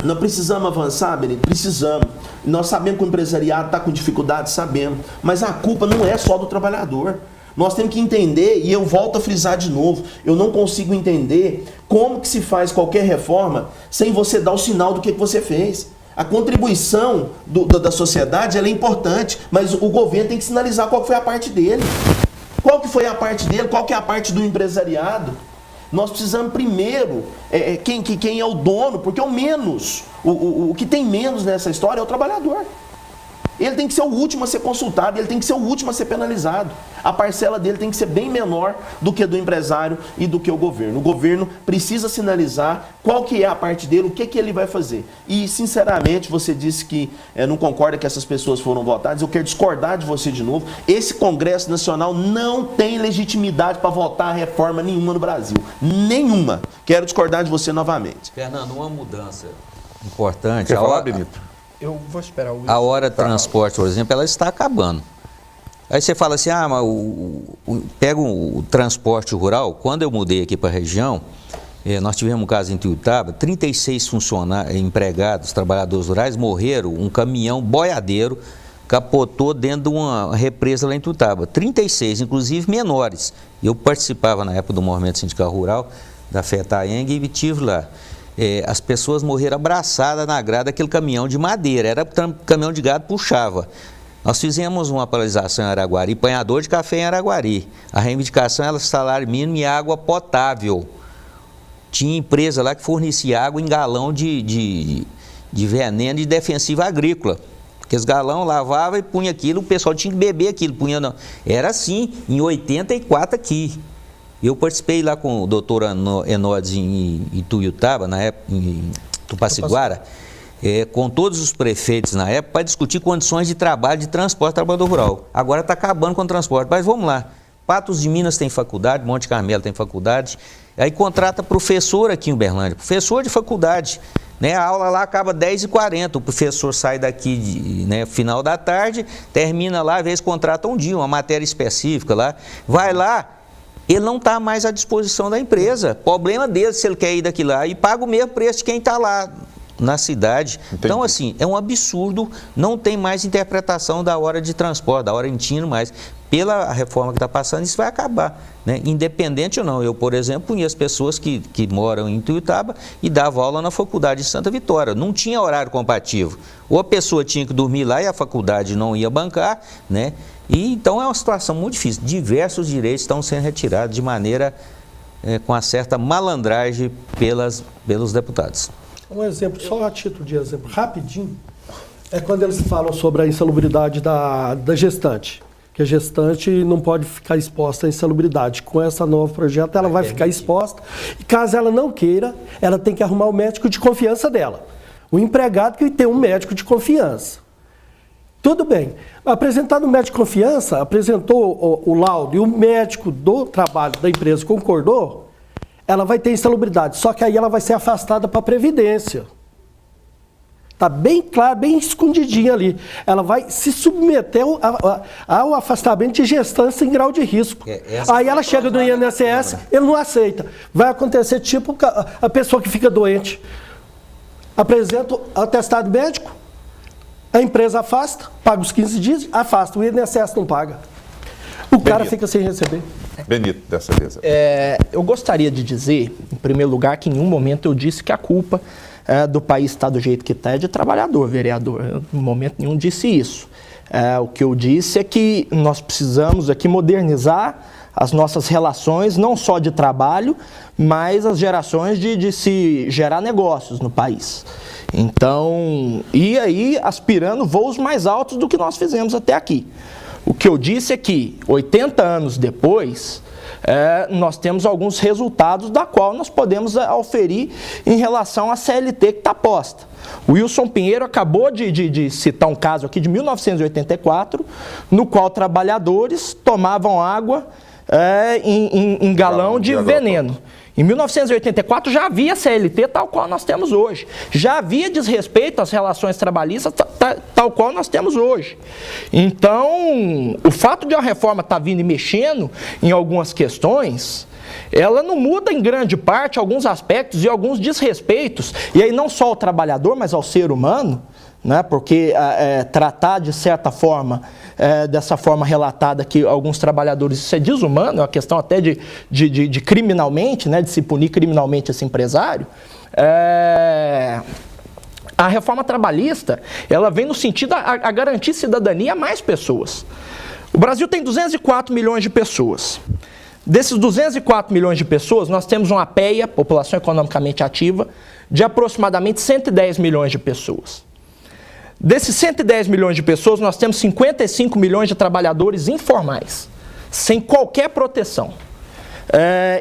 nós precisamos avançar, Benito? Precisamos. Nós sabemos que o empresariado está com dificuldade, sabemos. Mas a culpa não é só do trabalhador. Nós temos que entender, e eu volto a frisar de novo, eu não consigo entender como que se faz qualquer reforma sem você dar o sinal do que você fez. A contribuição da sociedade ela é importante, mas o governo tem que sinalizar qual foi a parte dele. Qual que foi a parte dele, qual que é a parte do empresariado. Nós precisamos primeiro, quem é o dono, porque o que tem menos nessa história é o trabalhador. Ele tem que ser o último a ser consultado, ele tem que ser o último a ser penalizado. A parcela dele tem que ser bem menor do que do empresário e do que o governo. O governo precisa sinalizar qual que é a parte dele, o que ele vai fazer. E, sinceramente, você disse que não concorda que essas pessoas foram votadas. Eu quero discordar de você de novo. Esse Congresso Nacional não tem legitimidade para votar reforma nenhuma no Brasil. Nenhuma. Quero discordar de você novamente. Fernando, uma mudança importante. Quer falar, Benito? Eu vou esperar o Wilson. A hora de transporte, por exemplo, ela está acabando. Aí você fala assim, mas pega o transporte rural. Quando eu mudei aqui para a região, nós tivemos um caso em Tuiutaba, 36 empregados, trabalhadores rurais, morreram, um caminhão boiadeiro capotou dentro de uma represa lá em Tuiutaba. 36, inclusive menores. Eu participava na época do movimento sindical rural, da FETAENG, e estive lá. As pessoas morreram abraçadas na grade daquele caminhão de madeira, era caminhão de gado, puxava. Nós fizemos uma paralisação em Araguari, apanhador de café em Araguari. A reivindicação era salário mínimo e água potável. Tinha empresa lá que fornecia água em galão de veneno de defensiva agrícola. Aqueles galão lavava e punha aquilo, o pessoal tinha que beber aquilo. Era assim, em 84 aqui. Eu participei lá com o doutor Enodes em Tuiutaba, na época, em Tupaciguara, com todos os prefeitos na época, para discutir condições de trabalho, de transporte do trabalhador rural. Agora está acabando com o transporte, mas vamos lá. Patos de Minas tem faculdade, Monte Carmelo tem faculdade, aí contrata professor aqui em Uberlândia, professor de faculdade. Né? A aula lá acaba 10h40, o professor sai daqui final da tarde, termina lá, às vezes contrata um dia, uma matéria específica lá, vai lá, ele não está mais à disposição da empresa. Problema dele se ele quer ir daqui lá e paga o mesmo preço de quem está lá na cidade. Entendi. Então, assim, é um absurdo, não tem mais interpretação da hora de transporte, da hora em tino mais. Pela reforma que está passando, isso vai acabar, né? Independente ou não. Eu, por exemplo, conheço pessoas que moram em Tuiutaba e davam aula na faculdade de Santa Vitória. Não tinha horário compatível. Ou a pessoa tinha que dormir lá e a faculdade não ia bancar, né? E então é uma situação muito difícil. Diversos direitos estão sendo retirados de maneira com uma certa malandragem pelos deputados. Um exemplo, só a título de exemplo, rapidinho, é quando eles falam sobre a insalubridade da gestante. Que a gestante não pode ficar exposta à insalubridade. Com esse novo projeto, ela vai ficar exposta. E caso ela não queira, ela tem que arrumar o médico de confiança dela. O empregado que tem um médico de confiança. Tudo bem. Apresentado o médico de confiança, apresentou o laudo e o médico do trabalho da empresa concordou, ela vai ter insalubridade. Só que aí ela vai ser afastada para a Previdência. Está bem claro, bem escondidinho ali. Ela vai se submeter ao afastamento de gestante em grau de risco. Aí ela chega no INSS, ele não aceita. Vai acontecer tipo a pessoa que fica doente. Apresenta o atestado médico, a empresa afasta, paga os 15 dias, afasta. O INSS não paga. O cara fica sem receber. Benito, dessa vez. Eu gostaria de dizer, em primeiro lugar, que em nenhum momento eu disse que a culpa do país está do jeito que está é de trabalhador, vereador. Eu, em momento nenhum, disse isso. O que eu disse é que nós precisamos aqui modernizar as nossas relações, não só de trabalho, mas as gerações de se gerar negócios no país. Então, e aí aspirando voos mais altos do que nós fizemos até aqui. O que eu disse é que 80 anos depois, nós temos alguns resultados da qual nós podemos auferir em relação à CLT que está posta. O Wilson Pinheiro acabou de citar um caso aqui de 1984, no qual trabalhadores tomavam água em galão de veneno. Em 1984 já havia CLT tal qual nós temos hoje. Já havia desrespeito às relações trabalhistas tal qual nós temos hoje. Então, o fato de a reforma estar vindo e mexendo em algumas questões, ela não muda em grande parte alguns aspectos e alguns desrespeitos, e aí não só ao trabalhador, mas ao ser humano, né? Porque tratar de certa forma, dessa forma relatada que alguns trabalhadores, isso é desumano, é uma questão até de criminalmente, né? De se punir criminalmente esse empresário. A reforma trabalhista, ela vem no sentido a garantir cidadania a mais pessoas. O Brasil tem 204 milhões de pessoas. Desses 204 milhões de pessoas, nós temos uma PEA, população economicamente ativa, de aproximadamente 110 milhões de pessoas. Desses 110 milhões de pessoas, nós temos 55 milhões de trabalhadores informais, sem qualquer proteção.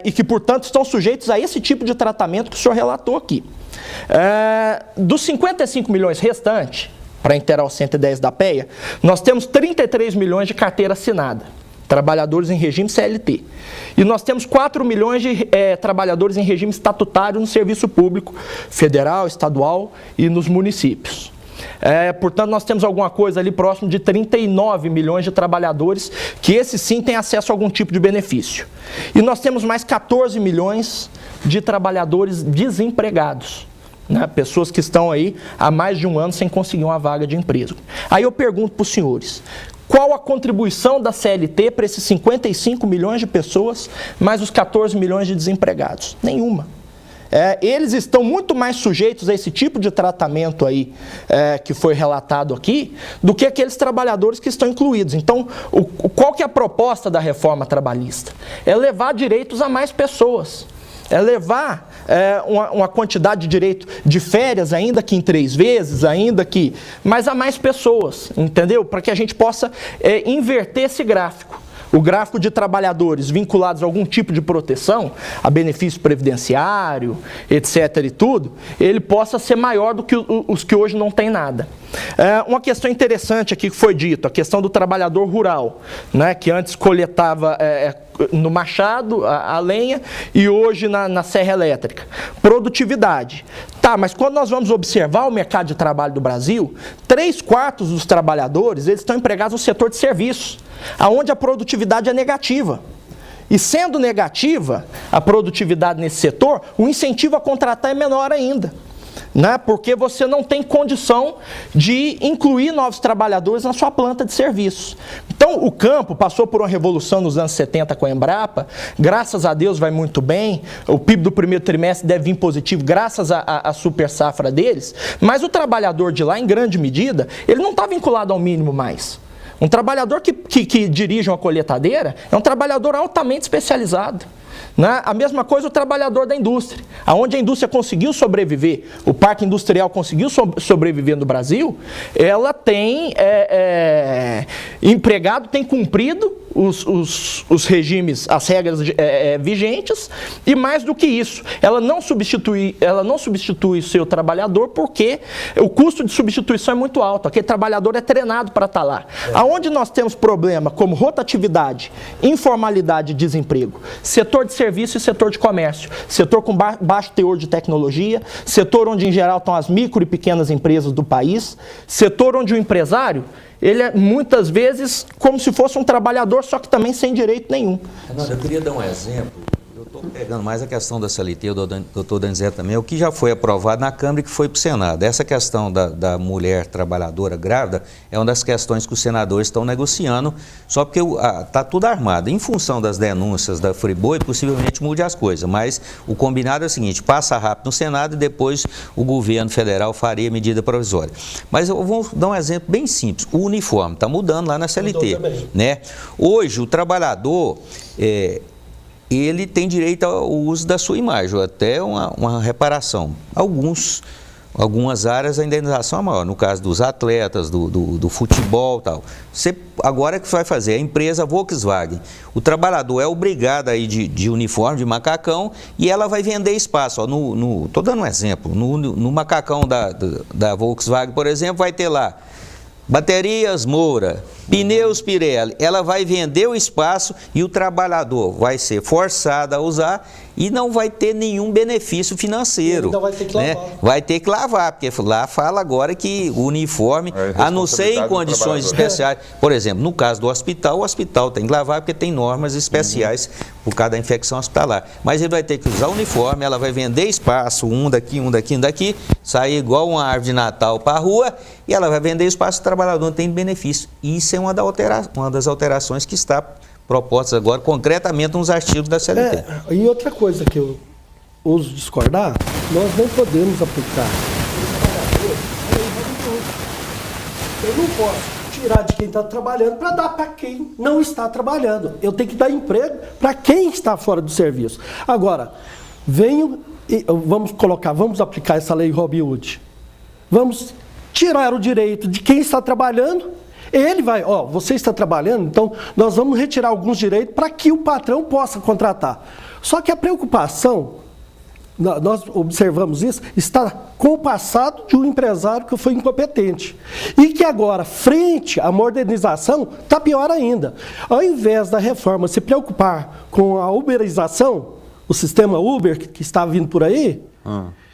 E que, portanto, estão sujeitos a esse tipo de tratamento que o senhor relatou aqui. Dos 55 milhões restantes, para inteirar os 110 da PEA, nós temos 33 milhões de carteira assinada, trabalhadores em regime CLT. E nós temos 4 milhões de trabalhadores em regime estatutário no serviço público federal, estadual e nos municípios. Portanto, nós temos alguma coisa ali próximo de 39 milhões de trabalhadores que esses sim têm acesso a algum tipo de benefício. E nós temos mais 14 milhões de trabalhadores desempregados, né? Pessoas que estão aí há mais de um ano sem conseguir uma vaga de emprego. Aí eu pergunto para os senhores, qual a contribuição da CLT para esses 55 milhões de pessoas, mais os 14 milhões de desempregados? Nenhuma. Eles estão muito mais sujeitos a esse tipo de tratamento aí que foi relatado aqui, do que aqueles trabalhadores que estão incluídos. Então, qual que é a proposta da reforma trabalhista? É levar direitos a mais pessoas. É levar uma quantidade de direito de férias, ainda que em 3 vezes, ainda que... mas a mais pessoas, entendeu? Para que a gente possa inverter esse gráfico. O gráfico de trabalhadores vinculados a algum tipo de proteção, a benefício previdenciário, etc. e tudo, ele possa ser maior do que os que hoje não têm nada. Uma questão interessante aqui que foi dito, a questão do trabalhador rural, né, que antes coletava no machado a lenha e hoje na serra elétrica. Produtividade. Tá, mas quando nós vamos observar o mercado de trabalho do Brasil, 3/4 dos trabalhadores eles estão empregados no setor de serviços, onde a produtividade é negativa. E sendo negativa a produtividade nesse setor, o incentivo a contratar é menor ainda, né? Porque você não tem condição de incluir novos trabalhadores na sua planta de serviços. Então, o campo passou por uma revolução nos anos 70 com a Embrapa, graças a Deus vai muito bem, o PIB do primeiro trimestre deve vir positivo graças à super safra deles, mas o trabalhador de lá, em grande medida, ele não está vinculado ao mínimo mais. Um trabalhador que dirige uma colheitadeira é um trabalhador altamente especializado. Né? A mesma coisa o trabalhador da indústria. Onde a indústria conseguiu sobreviver, o parque industrial conseguiu sobreviver no Brasil, ela tem empregado, tem cumprido os regimes, as regras vigentes, e mais do que isso, ela não substitui o seu trabalhador porque o custo de substituição é muito alto. Aquele trabalhador é treinado para estar lá. Aonde nós temos problema como rotatividade, informalidade e desemprego, setor de serviço e setor de comércio, setor com baixo teor de tecnologia, setor onde em geral estão as micro e pequenas empresas do país, setor onde o empresário, ele é muitas vezes como se fosse um trabalhador, só que também sem direito nenhum. Renato, eu queria dar um exemplo. Eu estou pegando mais a questão da CLT, o doutor Donizete também, o que já foi aprovado na Câmara e que foi para o Senado. Essa questão da mulher trabalhadora grávida é uma das questões que os senadores estão negociando, só porque está tudo armado. Em função das denúncias da Friboi, possivelmente mude as coisas, mas o combinado é o seguinte, passa rápido no Senado e depois o governo federal faria medida provisória. Mas eu vou dar um exemplo bem simples. O uniforme está mudando lá na CLT. Né? Hoje, o trabalhador... ele tem direito ao uso da sua imagem, ou até uma reparação. Algumas áreas a indenização é maior, no caso dos atletas, do futebol e tal. Agora o que vai fazer? A empresa Volkswagen, o trabalhador é obrigado a ir de uniforme, de macacão, e ela vai vender espaço. Estou dando um exemplo, no macacão da Volkswagen, por exemplo, vai ter lá baterias Moura, pneus Pirelli, ela vai vender o espaço e o trabalhador vai ser forçado a usar e não vai ter nenhum benefício financeiro. Então vai ter que lavar. Né? Vai ter que lavar, porque lá fala agora que o uniforme, a não ser em condições especiais, por exemplo, no caso do hospital, o hospital tem que lavar porque tem normas especiais por causa da infecção hospitalar. Mas ele vai ter que usar o uniforme, ela vai vender espaço, um daqui, sair igual uma árvore de Natal para a rua e ela vai vender espaço, o trabalhador não tem benefício. Isso é uma das alterações que está propostas agora, concretamente nos artigos da CLT. E outra coisa que eu ouso discordar, nós não podemos aplicar. Eu não posso tirar de quem está trabalhando para dar para quem não está trabalhando. Eu tenho que dar emprego para quem está fora do serviço. Agora, vamos aplicar essa lei Robin Hood. Vamos tirar o direito de quem está trabalhando. Ele vai, você está trabalhando, então nós vamos retirar alguns direitos para que o patrão possa contratar. Só que a preocupação, nós observamos isso, está com o passado de um empresário que foi incompetente. E que agora, frente à modernização, está pior ainda. Ao invés da reforma se preocupar com a uberização, o sistema Uber que está vindo por aí,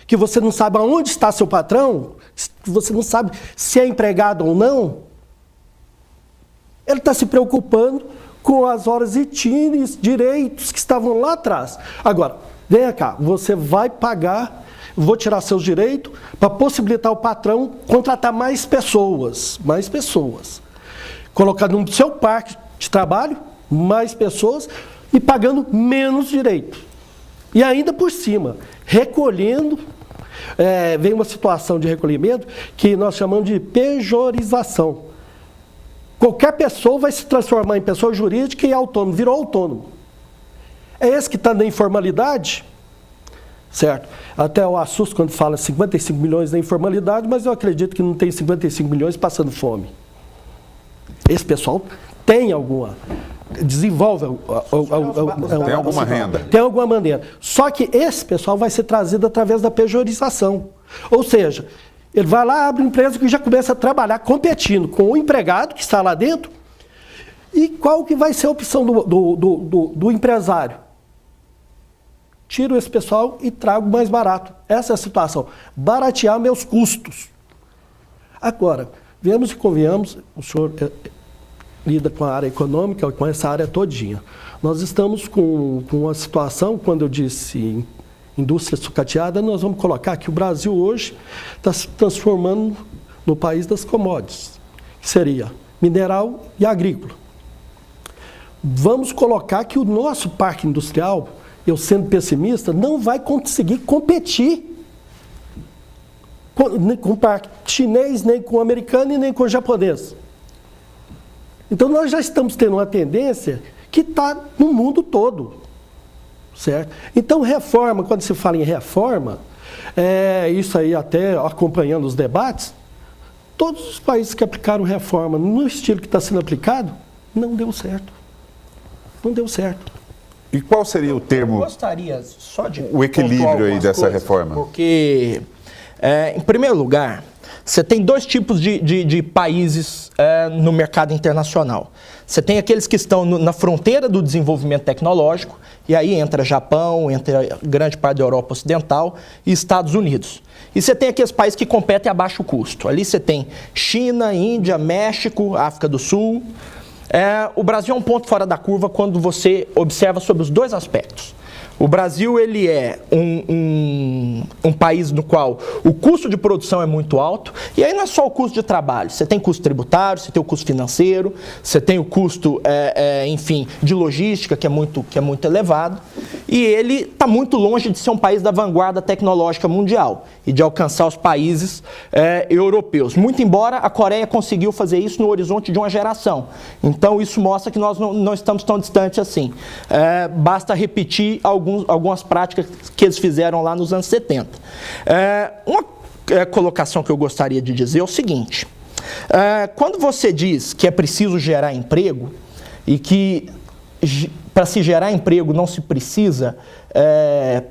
que você não sabe aonde está seu patrão, que você não sabe se é empregado ou não, ele está se preocupando com as horas itinerares, direitos que estavam lá atrás. Agora, venha cá, você vai pagar, vou tirar seus direitos para possibilitar o patrão contratar mais pessoas. Colocar no seu parque de trabalho, mais pessoas e pagando menos direito. E ainda por cima, recolhendo, vem uma situação de recolhimento que nós chamamos de pejorização. Qualquer pessoa vai se transformar em pessoa jurídica e autônomo, virou autônomo. É esse que está na informalidade, certo? Até eu assusto quando fala 55 milhões na informalidade, mas eu acredito que não tem 55 milhões passando fome. Esse pessoal tem desenvolve tem alguma renda. Tem alguma maneira. Só que esse pessoal vai ser trazido através da pejorização. Ou seja, ele vai lá, abre uma empresa que já começa a trabalhar competindo com o empregado que está lá dentro. E qual que vai ser a opção do empresário? Tiro esse pessoal e trago mais barato. Essa é a situação. Baratear meus custos. Agora, viemos e convenhamos, o senhor lida com a área econômica, com essa área todinha. Nós estamos com uma situação, quando eu disse indústria sucateada, nós vamos colocar que o Brasil hoje está se transformando no país das commodities, que seria mineral e agrícola. Vamos colocar que o nosso parque industrial, eu sendo pessimista, não vai conseguir competir com o parque chinês, nem com o americano e nem com o japonês. Então, nós já estamos tendo uma tendência que está no mundo todo, certo? Então, reforma, quando se fala em reforma, isso aí até acompanhando os debates, todos os países que aplicaram reforma no estilo que está sendo aplicado, não deu certo. Não deu certo. E qual seria o termo? Eu gostaria só de o equilíbrio aí dessa reforma? Porque, em primeiro lugar, você tem dois tipos de países no mercado internacional. Você tem aqueles que estão na fronteira do desenvolvimento tecnológico, e aí entra Japão, entra grande parte da Europa Ocidental e Estados Unidos. E você tem aqueles países que competem a baixo custo. Ali você tem China, Índia, México, África do Sul. O Brasil é um ponto fora da curva quando você observa sobre os dois aspectos. O Brasil ele é um país no qual o custo de produção é muito alto, e aí não é só o custo de trabalho, você tem custo tributário, você tem o custo financeiro, você tem o custo, enfim, de logística, que é muito elevado, e ele está muito longe de ser um país da vanguarda tecnológica mundial e de alcançar os países europeus. Muito embora a Coreia conseguiu fazer isso no horizonte de uma geração. Então isso mostra que nós não estamos tão distantes assim. Basta repetir algumas práticas que eles fizeram lá nos anos 70. Uma colocação que eu gostaria de dizer é o seguinte: quando você diz que é preciso gerar emprego e que para se gerar emprego não se precisa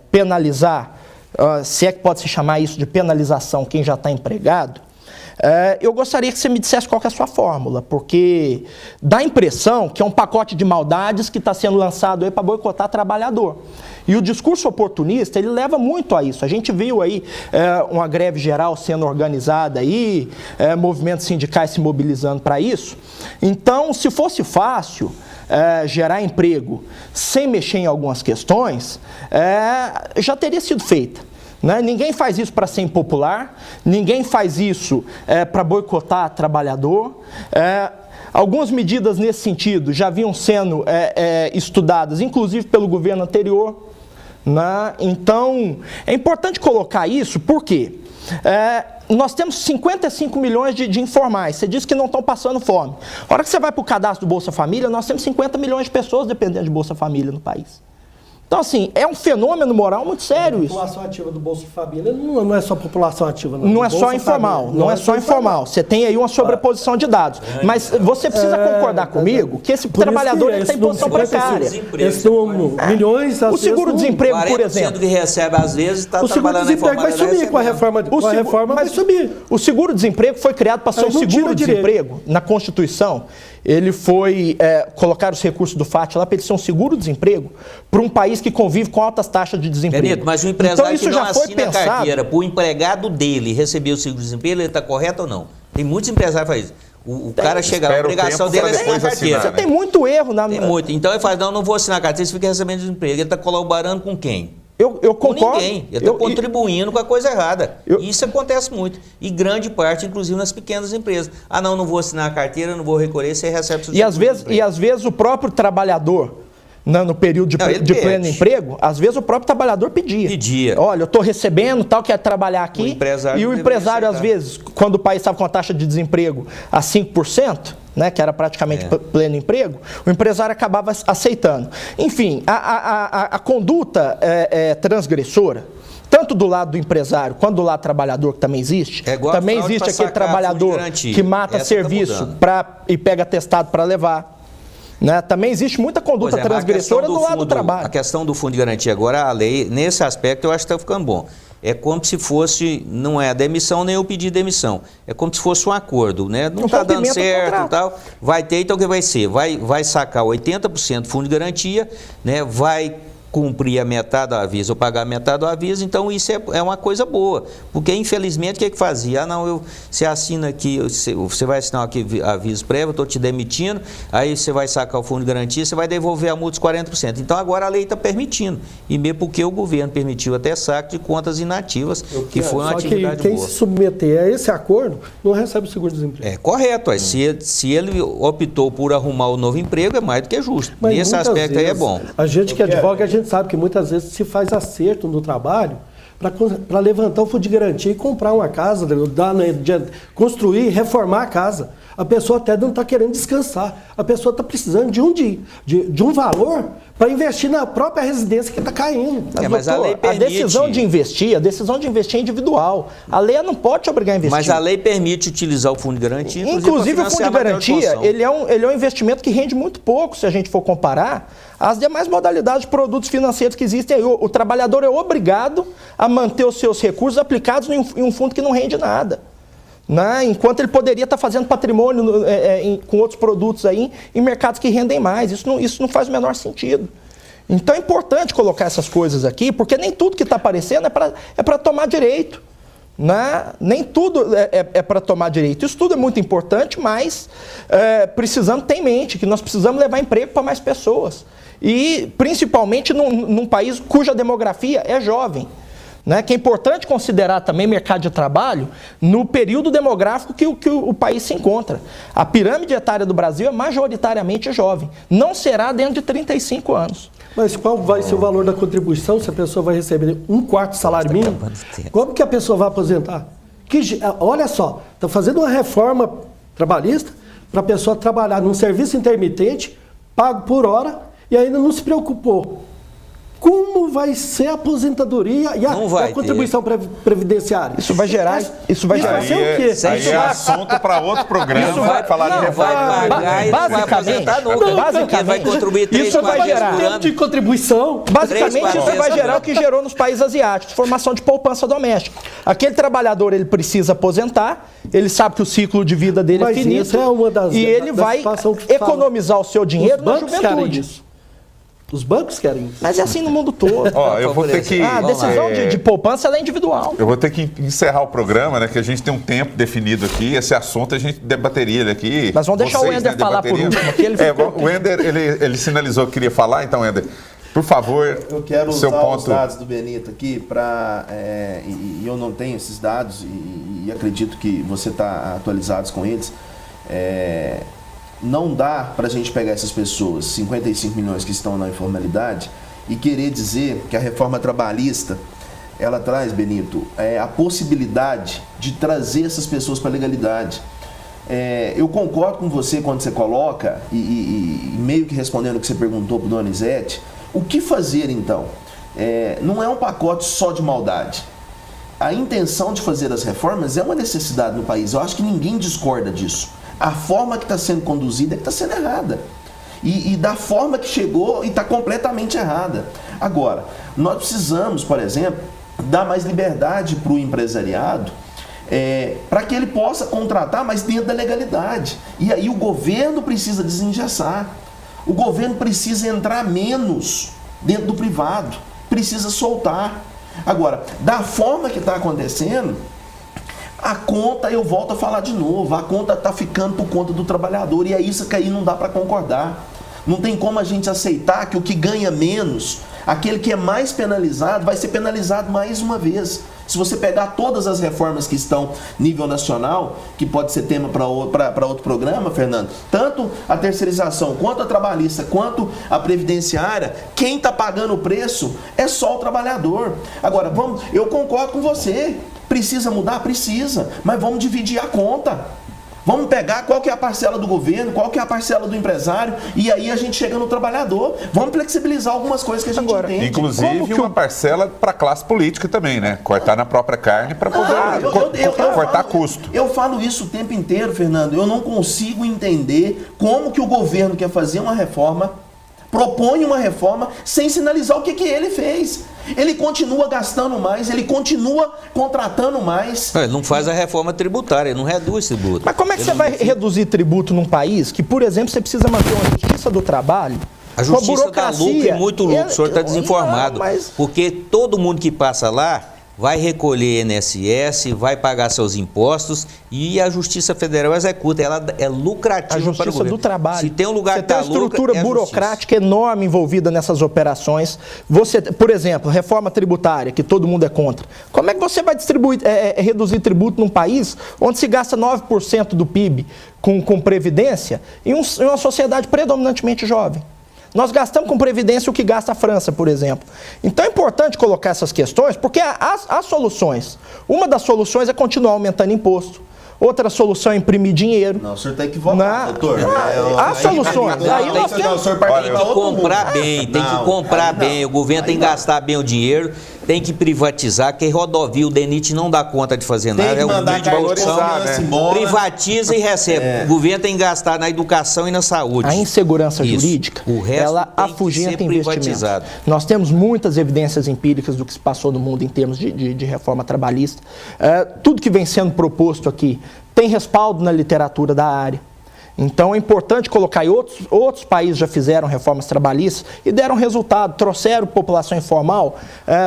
penalizar, se é que pode se chamar isso de penalização, quem já está empregado, eu gostaria que você me dissesse qual que é a sua fórmula, porque dá a impressão que é um pacote de maldades que está sendo lançado aí para boicotar trabalhador. E o discurso oportunista, ele leva muito a isso. A gente viu aí uma greve geral sendo organizada aí, movimentos sindicais se mobilizando para isso. Então, se fosse fácil gerar emprego sem mexer em algumas questões, já teria sido feita. Né? Ninguém faz isso para ser impopular, ninguém faz isso para boicotar trabalhador. Algumas medidas nesse sentido já vinham sendo estudadas, inclusive pelo governo anterior. Né? Então, é importante colocar isso porque nós temos 55 milhões de informais. Você disse que não estão passando fome. A hora que você vai para o cadastro do Bolsa Família, nós temos 50 milhões de pessoas dependendo de Bolsa Família no país. Então, assim, é um fenômeno moral muito sério isso. A população ativa do Bolsa Família não é só população ativa. Não é só informal, não é só informal. Você tem aí uma sobreposição de dados. Mas você precisa concordar comigo que esse trabalhador ele tem posição precária. Esses milhões, o seguro-desemprego, por exemplo. que recebe, às vezes, está trabalhando na informalidade. O seguro-desemprego vai subir com a reforma, vai subir. O seguro-desemprego foi criado para ser um seguro-desemprego. Na Constituição, ele foi colocar os recursos do FAT lá para ele ser um seguro-desemprego para um país que convive com altas taxas de desemprego. Benito, mas o empresário então, que não assina a carteira para o empregado dele receber o seguro-desemprego, ele está correto ou não? Tem muitos empresários que fazem isso. O cara chega lá, a obrigação dele é assinar a carteira. Você tem muito erro. Tem muito. Então ele faz, não vou assinar a carteira, você fica recebendo desemprego. Ele está colaborando com quem? Eu concordo. Com ninguém. Ele está contribuindo com a coisa errada. Isso acontece muito. E grande parte, inclusive, nas pequenas empresas. Não vou assinar a carteira, não vou recolher, você recebe o e às vezes o próprio trabalhador, no período de pleno emprego, às vezes o próprio trabalhador pedia. Olha, eu estou recebendo, quero trabalhar aqui. E o empresário, às vezes, quando o país estava com a taxa de desemprego a 5%, né, que era praticamente pleno emprego, o empresário acabava aceitando. Enfim, a conduta transgressora, tanto do lado do empresário quanto do lado do trabalhador, que também existe. Também existe aquele trabalhador que mata serviço e pega atestado para levar. Né? Também existe muita conduta transgressora do lado do trabalho. A questão do fundo de garantia, agora a lei, nesse aspecto eu acho que está ficando bom. É como se fosse, não é a demissão nem o pedir demissão, é como se fosse um acordo, né? Não está dando certo e tal, vai ter, então o que vai ser? Vai sacar 80% do fundo de garantia, né? Vai cumprir a metade do aviso ou pagar a metade do aviso, então isso é uma coisa boa, porque infelizmente o que fazia? Você assina aqui, você vai assinar aqui aviso prévio, eu estou te demitindo, aí você vai sacar o fundo de garantia, você vai devolver a multa dos 40%. Então agora a lei está permitindo, e mesmo porque o governo permitiu até saque de contas inativas, que foi uma atividade boa. Quem se submeter a esse acordo não recebe o seguro-desemprego. É correto, se ele optou por arrumar o novo emprego, é mais do que justo. Mas nesse aspecto aí é bom. A gente que advoga, a gente sabe que muitas vezes se faz acerto no trabalho para levantar o fundo de garantia e comprar uma casa, construir, reformar a casa. A pessoa até não está querendo descansar. A pessoa está precisando de um valor para investir na própria residência que está caindo. Mas a lei permite... A decisão de investir é individual. A lei não pode te obrigar a investir. Mas a lei permite utilizar o fundo de garantia. Inclusive o fundo de garantia, ele é um investimento que rende muito pouco, se a gente for comparar as demais modalidades de produtos financeiros que existem aí. O trabalhador é obrigado a manter os seus recursos aplicados em um fundo que não rende nada. Né? Enquanto ele poderia estar fazendo patrimônio com outros produtos aí em mercados que rendem mais. Isso não faz o menor sentido. Então é importante colocar essas coisas aqui, porque nem tudo que está aparecendo é para tomar direito. Né? Nem tudo é para tomar direito. Isso tudo é muito importante, mas precisamos ter em mente que nós precisamos levar emprego para mais pessoas. E principalmente num país cuja demografia é jovem. Né, que é importante considerar também mercado de trabalho no período demográfico que o país se encontra. A pirâmide etária do Brasil é majoritariamente jovem. Não será dentro de 35 anos. Mas qual vai ser o valor da contribuição se a pessoa vai receber 1/4 salário mínimo? Como que a pessoa vai aposentar? Olha só, está fazendo uma reforma trabalhista para a pessoa trabalhar num serviço intermitente, pago por hora, e ainda não se preocupou. Como vai ser a aposentadoria e a contribuição previdenciária? Isso vai gerar ser o quê? Aí é assunto para outro programa. Isso vai falar de reforma. Basicamente, vai contribuir 3, isso vai gerar tempo de contribuição. Basicamente, isso vai gerar o que gerou nos países asiáticos, formação de poupança doméstica. Aquele trabalhador, ele precisa aposentar, ele sabe que o ciclo de vida dele é finito, e ele vai economizar o seu dinheiro na juventude. Os bancos querem isso. Mas é assim no mundo todo. Eu vou ter que... A decisão de poupança ela é individual. Eu vou ter que encerrar o programa, né? Que a gente tem um tempo definido aqui. Esse assunto a gente debateria ele aqui. Nós vamos deixar o Wender falar por último. O Wender, ele sinalizou que queria falar, então, Wender, por favor, eu quero seu usar ponto. Os dados do Benito aqui para... e eu não tenho esses dados e acredito que você está atualizado com eles. Não dá para a gente pegar essas pessoas, 55 milhões que estão na informalidade, e querer dizer que a reforma trabalhista, ela traz, Benito, a possibilidade de trazer essas pessoas para a legalidade. Eu concordo com você quando você coloca, e meio que respondendo o que você perguntou para o Donizete, o que fazer então? Não é um pacote só de maldade. A intenção de fazer as reformas é uma necessidade no país, eu acho que ninguém discorda disso. A forma que está sendo conduzida é que está sendo errada. E da forma que chegou e está completamente errada. Agora, nós precisamos, por exemplo, dar mais liberdade para o empresariado para que ele possa contratar, mas dentro da legalidade. E aí o governo precisa desengessar. O governo precisa entrar menos dentro do privado. Precisa soltar. Agora, da forma que está acontecendo... A conta, eu volto a falar de novo, a conta está ficando por conta do trabalhador e é isso que aí não dá para concordar. Não tem como a gente aceitar que o que ganha menos, aquele que é mais penalizado, vai ser penalizado mais uma vez. Se você pegar todas as reformas que estão nível nacional, que pode ser tema para outro programa, Fernando, tanto a terceirização, quanto a trabalhista, quanto a previdenciária, quem está pagando o preço é só o trabalhador. Agora, eu concordo com você. Precisa mudar? Precisa, mas vamos dividir a conta. Vamos pegar qual que é a parcela do governo, qual que é a parcela do empresário, e aí a gente chega no trabalhador. Vamos flexibilizar algumas coisas que a gente entende. Inclusive uma parcela para a classe política também, né? Cortar na própria carne para poder cortar custo. Eu falo isso o tempo inteiro, Fernando. Eu não consigo entender como que o governo quer fazer uma reforma, propõe uma reforma, sem sinalizar o que ele fez. Ele continua gastando mais, ele continua contratando mais. Ele não faz a reforma tributária, ele não reduz tributo. Mas como é que você vai reduzir tributo num país que, por exemplo, você precisa manter uma justiça do trabalho? A justiça dá lucro e muito lucro, o senhor está desinformado. Porque todo mundo que passa lá vai recolher INSS, vai pagar seus impostos e a Justiça Federal executa. Ela é lucrativa para o governo. A Justiça do Trabalho. Se tem um lugar você que tem uma estrutura burocrática enorme envolvida nessas operações. Você, por exemplo, reforma tributária, que todo mundo é contra. Como é que você vai reduzir tributo num país onde se gasta 9% do PIB com previdência em uma sociedade predominantemente jovem? Nós gastamos com previdência o que gasta a França, por exemplo. Então é importante colocar essas questões, porque há soluções. Uma das soluções é continuar aumentando imposto. Outra solução é imprimir dinheiro. Não, o senhor está equivocado, doutor. Há soluções. Aí nós temos... Tem que comprar bem, tem que comprar bem. O governo tem que gastar bem o dinheiro, tem que privatizar, que rodovia, o DENIT não dá conta de fazer nada. Tem que mandar de valorizar, né? Privatiza e recebe. O governo tem que gastar na educação e na saúde. A insegurança jurídica, o resto ela tem que afugenta ser investimentos. Nós temos muitas evidências empíricas do que se passou no mundo em termos de reforma trabalhista. Tudo que vem sendo proposto aqui tem respaldo na literatura da área. Então é importante colocar, e outros países já fizeram reformas trabalhistas e deram resultado, trouxeram população informal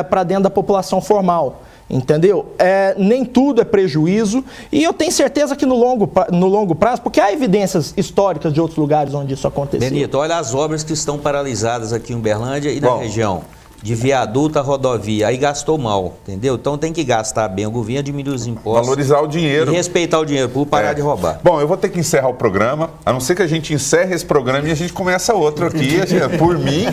para dentro da população formal. Entendeu? Nem tudo é prejuízo, e eu tenho certeza que no longo prazo, porque há evidências históricas de outros lugares onde isso aconteceu. Benito, olha as obras que estão paralisadas aqui em Uberlândia e na região. De viaduto a rodovia, aí gastou mal, entendeu? Então tem que gastar bem o governo, diminuir os impostos. Valorizar o dinheiro. E respeitar o dinheiro, por parar de roubar. Bom, eu vou ter que encerrar o programa, a não ser que a gente encerre esse programa e a gente começa outro aqui. Por mim,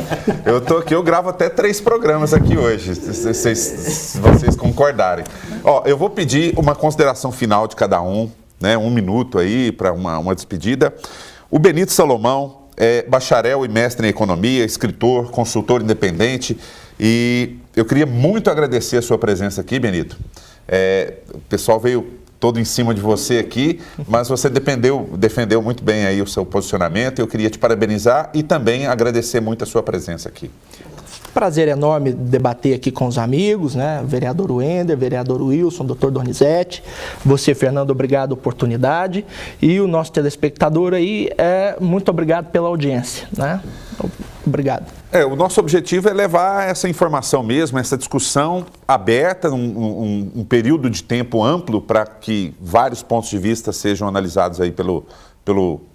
eu tô aqui, eu gravo até 3 programas aqui hoje, se vocês concordarem. Ó, eu vou pedir uma consideração final de cada um, né? 1 minuto aí para uma despedida. O Benito Salomão é bacharel e mestre em economia, escritor, consultor independente, e eu queria muito agradecer a sua presença aqui, Benito. O pessoal veio todo em cima de você aqui, mas você defendeu muito bem aí o seu posicionamento. Eu queria te parabenizar e também agradecer muito a sua presença aqui. Prazer enorme debater aqui com os amigos, né? Vereador Wender, vereador Wilson, doutor Donizete, você, Fernando, obrigado pela oportunidade, e o nosso telespectador aí, muito obrigado pela audiência, né? Obrigado. O nosso objetivo é levar essa informação mesmo, essa discussão aberta, um período de tempo amplo para que vários pontos de vista sejam analisados aí pelo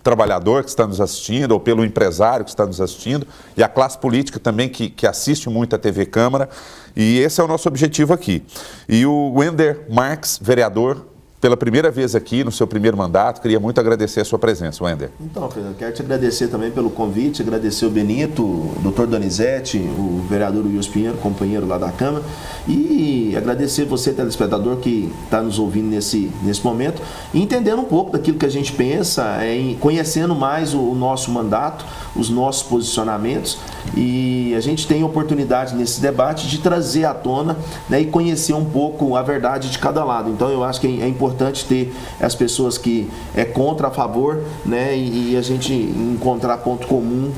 trabalhador que está nos assistindo, ou pelo empresário que está nos assistindo, e a classe política também que assiste muito a TV Câmara, e esse é o nosso objetivo aqui. E o Wender Marques, vereador, pela primeira vez aqui, no seu primeiro mandato, queria muito agradecer a sua presença, Wender. Então, Fernando, quero te agradecer também pelo convite, agradecer o Benito, o doutor Donizete, o vereador Wilson Pinheiro, companheiro lá da Câmara, e agradecer você, telespectador, que está nos ouvindo nesse momento, e entendendo um pouco daquilo que a gente pensa, conhecendo mais o nosso mandato, os nossos posicionamentos, e a gente tem oportunidade nesse debate de trazer à tona, né, e conhecer um pouco a verdade de cada lado. Então eu acho que é importante ter as pessoas que é contra, a favor, né, e a gente encontrar ponto comum,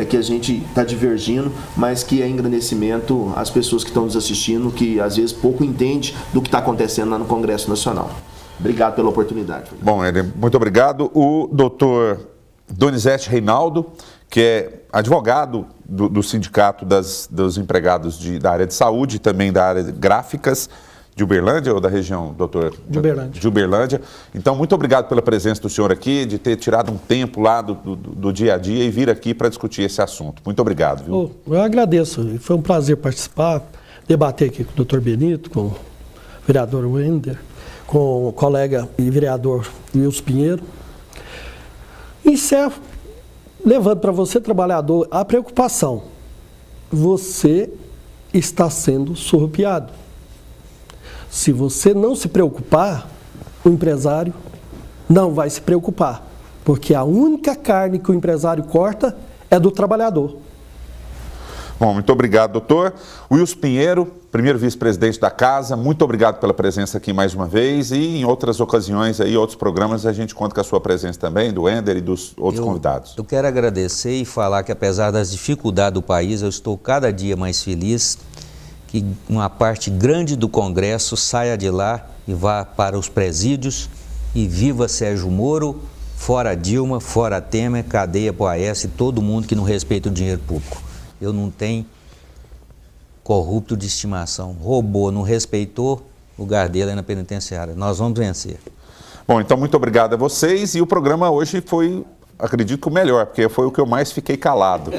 que a gente está divergindo, mas que é engrandecimento às pessoas que estão nos assistindo, que às vezes pouco entende do que está acontecendo lá no Congresso Nacional. Obrigado pela oportunidade. Bom, muito obrigado. O doutor Donizete Reinaldo, que é advogado do Sindicato dos Empregados da área de saúde e também da área de gráficas de Uberlândia, ou da região, doutor? De Uberlândia. De Uberlândia. Então, muito obrigado pela presença do senhor aqui, de ter tirado um tempo lá do dia a dia e vir aqui para discutir esse assunto. Muito obrigado, viu? Eu agradeço. Foi um prazer participar, debater aqui com o doutor Benito, com o vereador Wender, com o colega e vereador Wilson Pinheiro. Encerro levando para você, trabalhador, a preocupação. Você está sendo surrupiado. Se você não se preocupar, o empresário não vai se preocupar, porque a única carne que o empresário corta é do trabalhador. Bom, muito obrigado, doutor. Wilson Pinheiro, primeiro vice-presidente da Casa, muito obrigado pela presença aqui mais uma vez, e em outras ocasiões, aí, outros programas, a gente conta com a sua presença também, do Wender e dos outros convidados. Eu quero agradecer e falar que, apesar das dificuldades do país, eu estou cada dia mais feliz que uma parte grande do Congresso saia de lá e vá para os presídios, e viva Sérgio Moro, fora Dilma, fora Temer, cadeia para o Aécio e todo mundo que não respeita o dinheiro público. Eu não tenho corrupto de estimação. Roubou, não respeitou, o lugar dele é na penitenciária. Nós vamos vencer. Bom, então muito obrigado a vocês, e o programa hoje foi, acredito que o melhor, porque foi o que eu mais fiquei calado.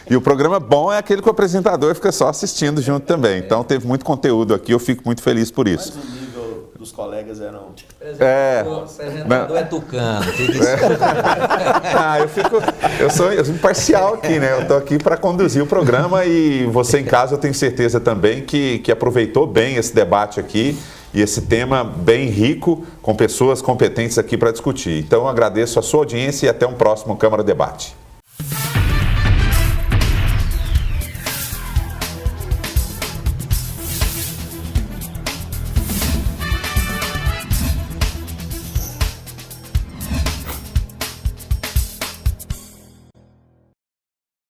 E o programa bom é aquele que o apresentador fica só assistindo junto também. Então teve muito conteúdo aqui, eu fico muito feliz por isso. Mas o nível dos colegas eram... O apresentador é tucano. Eu sou imparcial aqui, né? Eu estou aqui para conduzir o programa, e você em casa eu tenho certeza também que aproveitou bem esse debate aqui e esse tema bem rico, com pessoas competentes aqui para discutir. Então, eu agradeço a sua audiência e até um próximo Câmara Debate.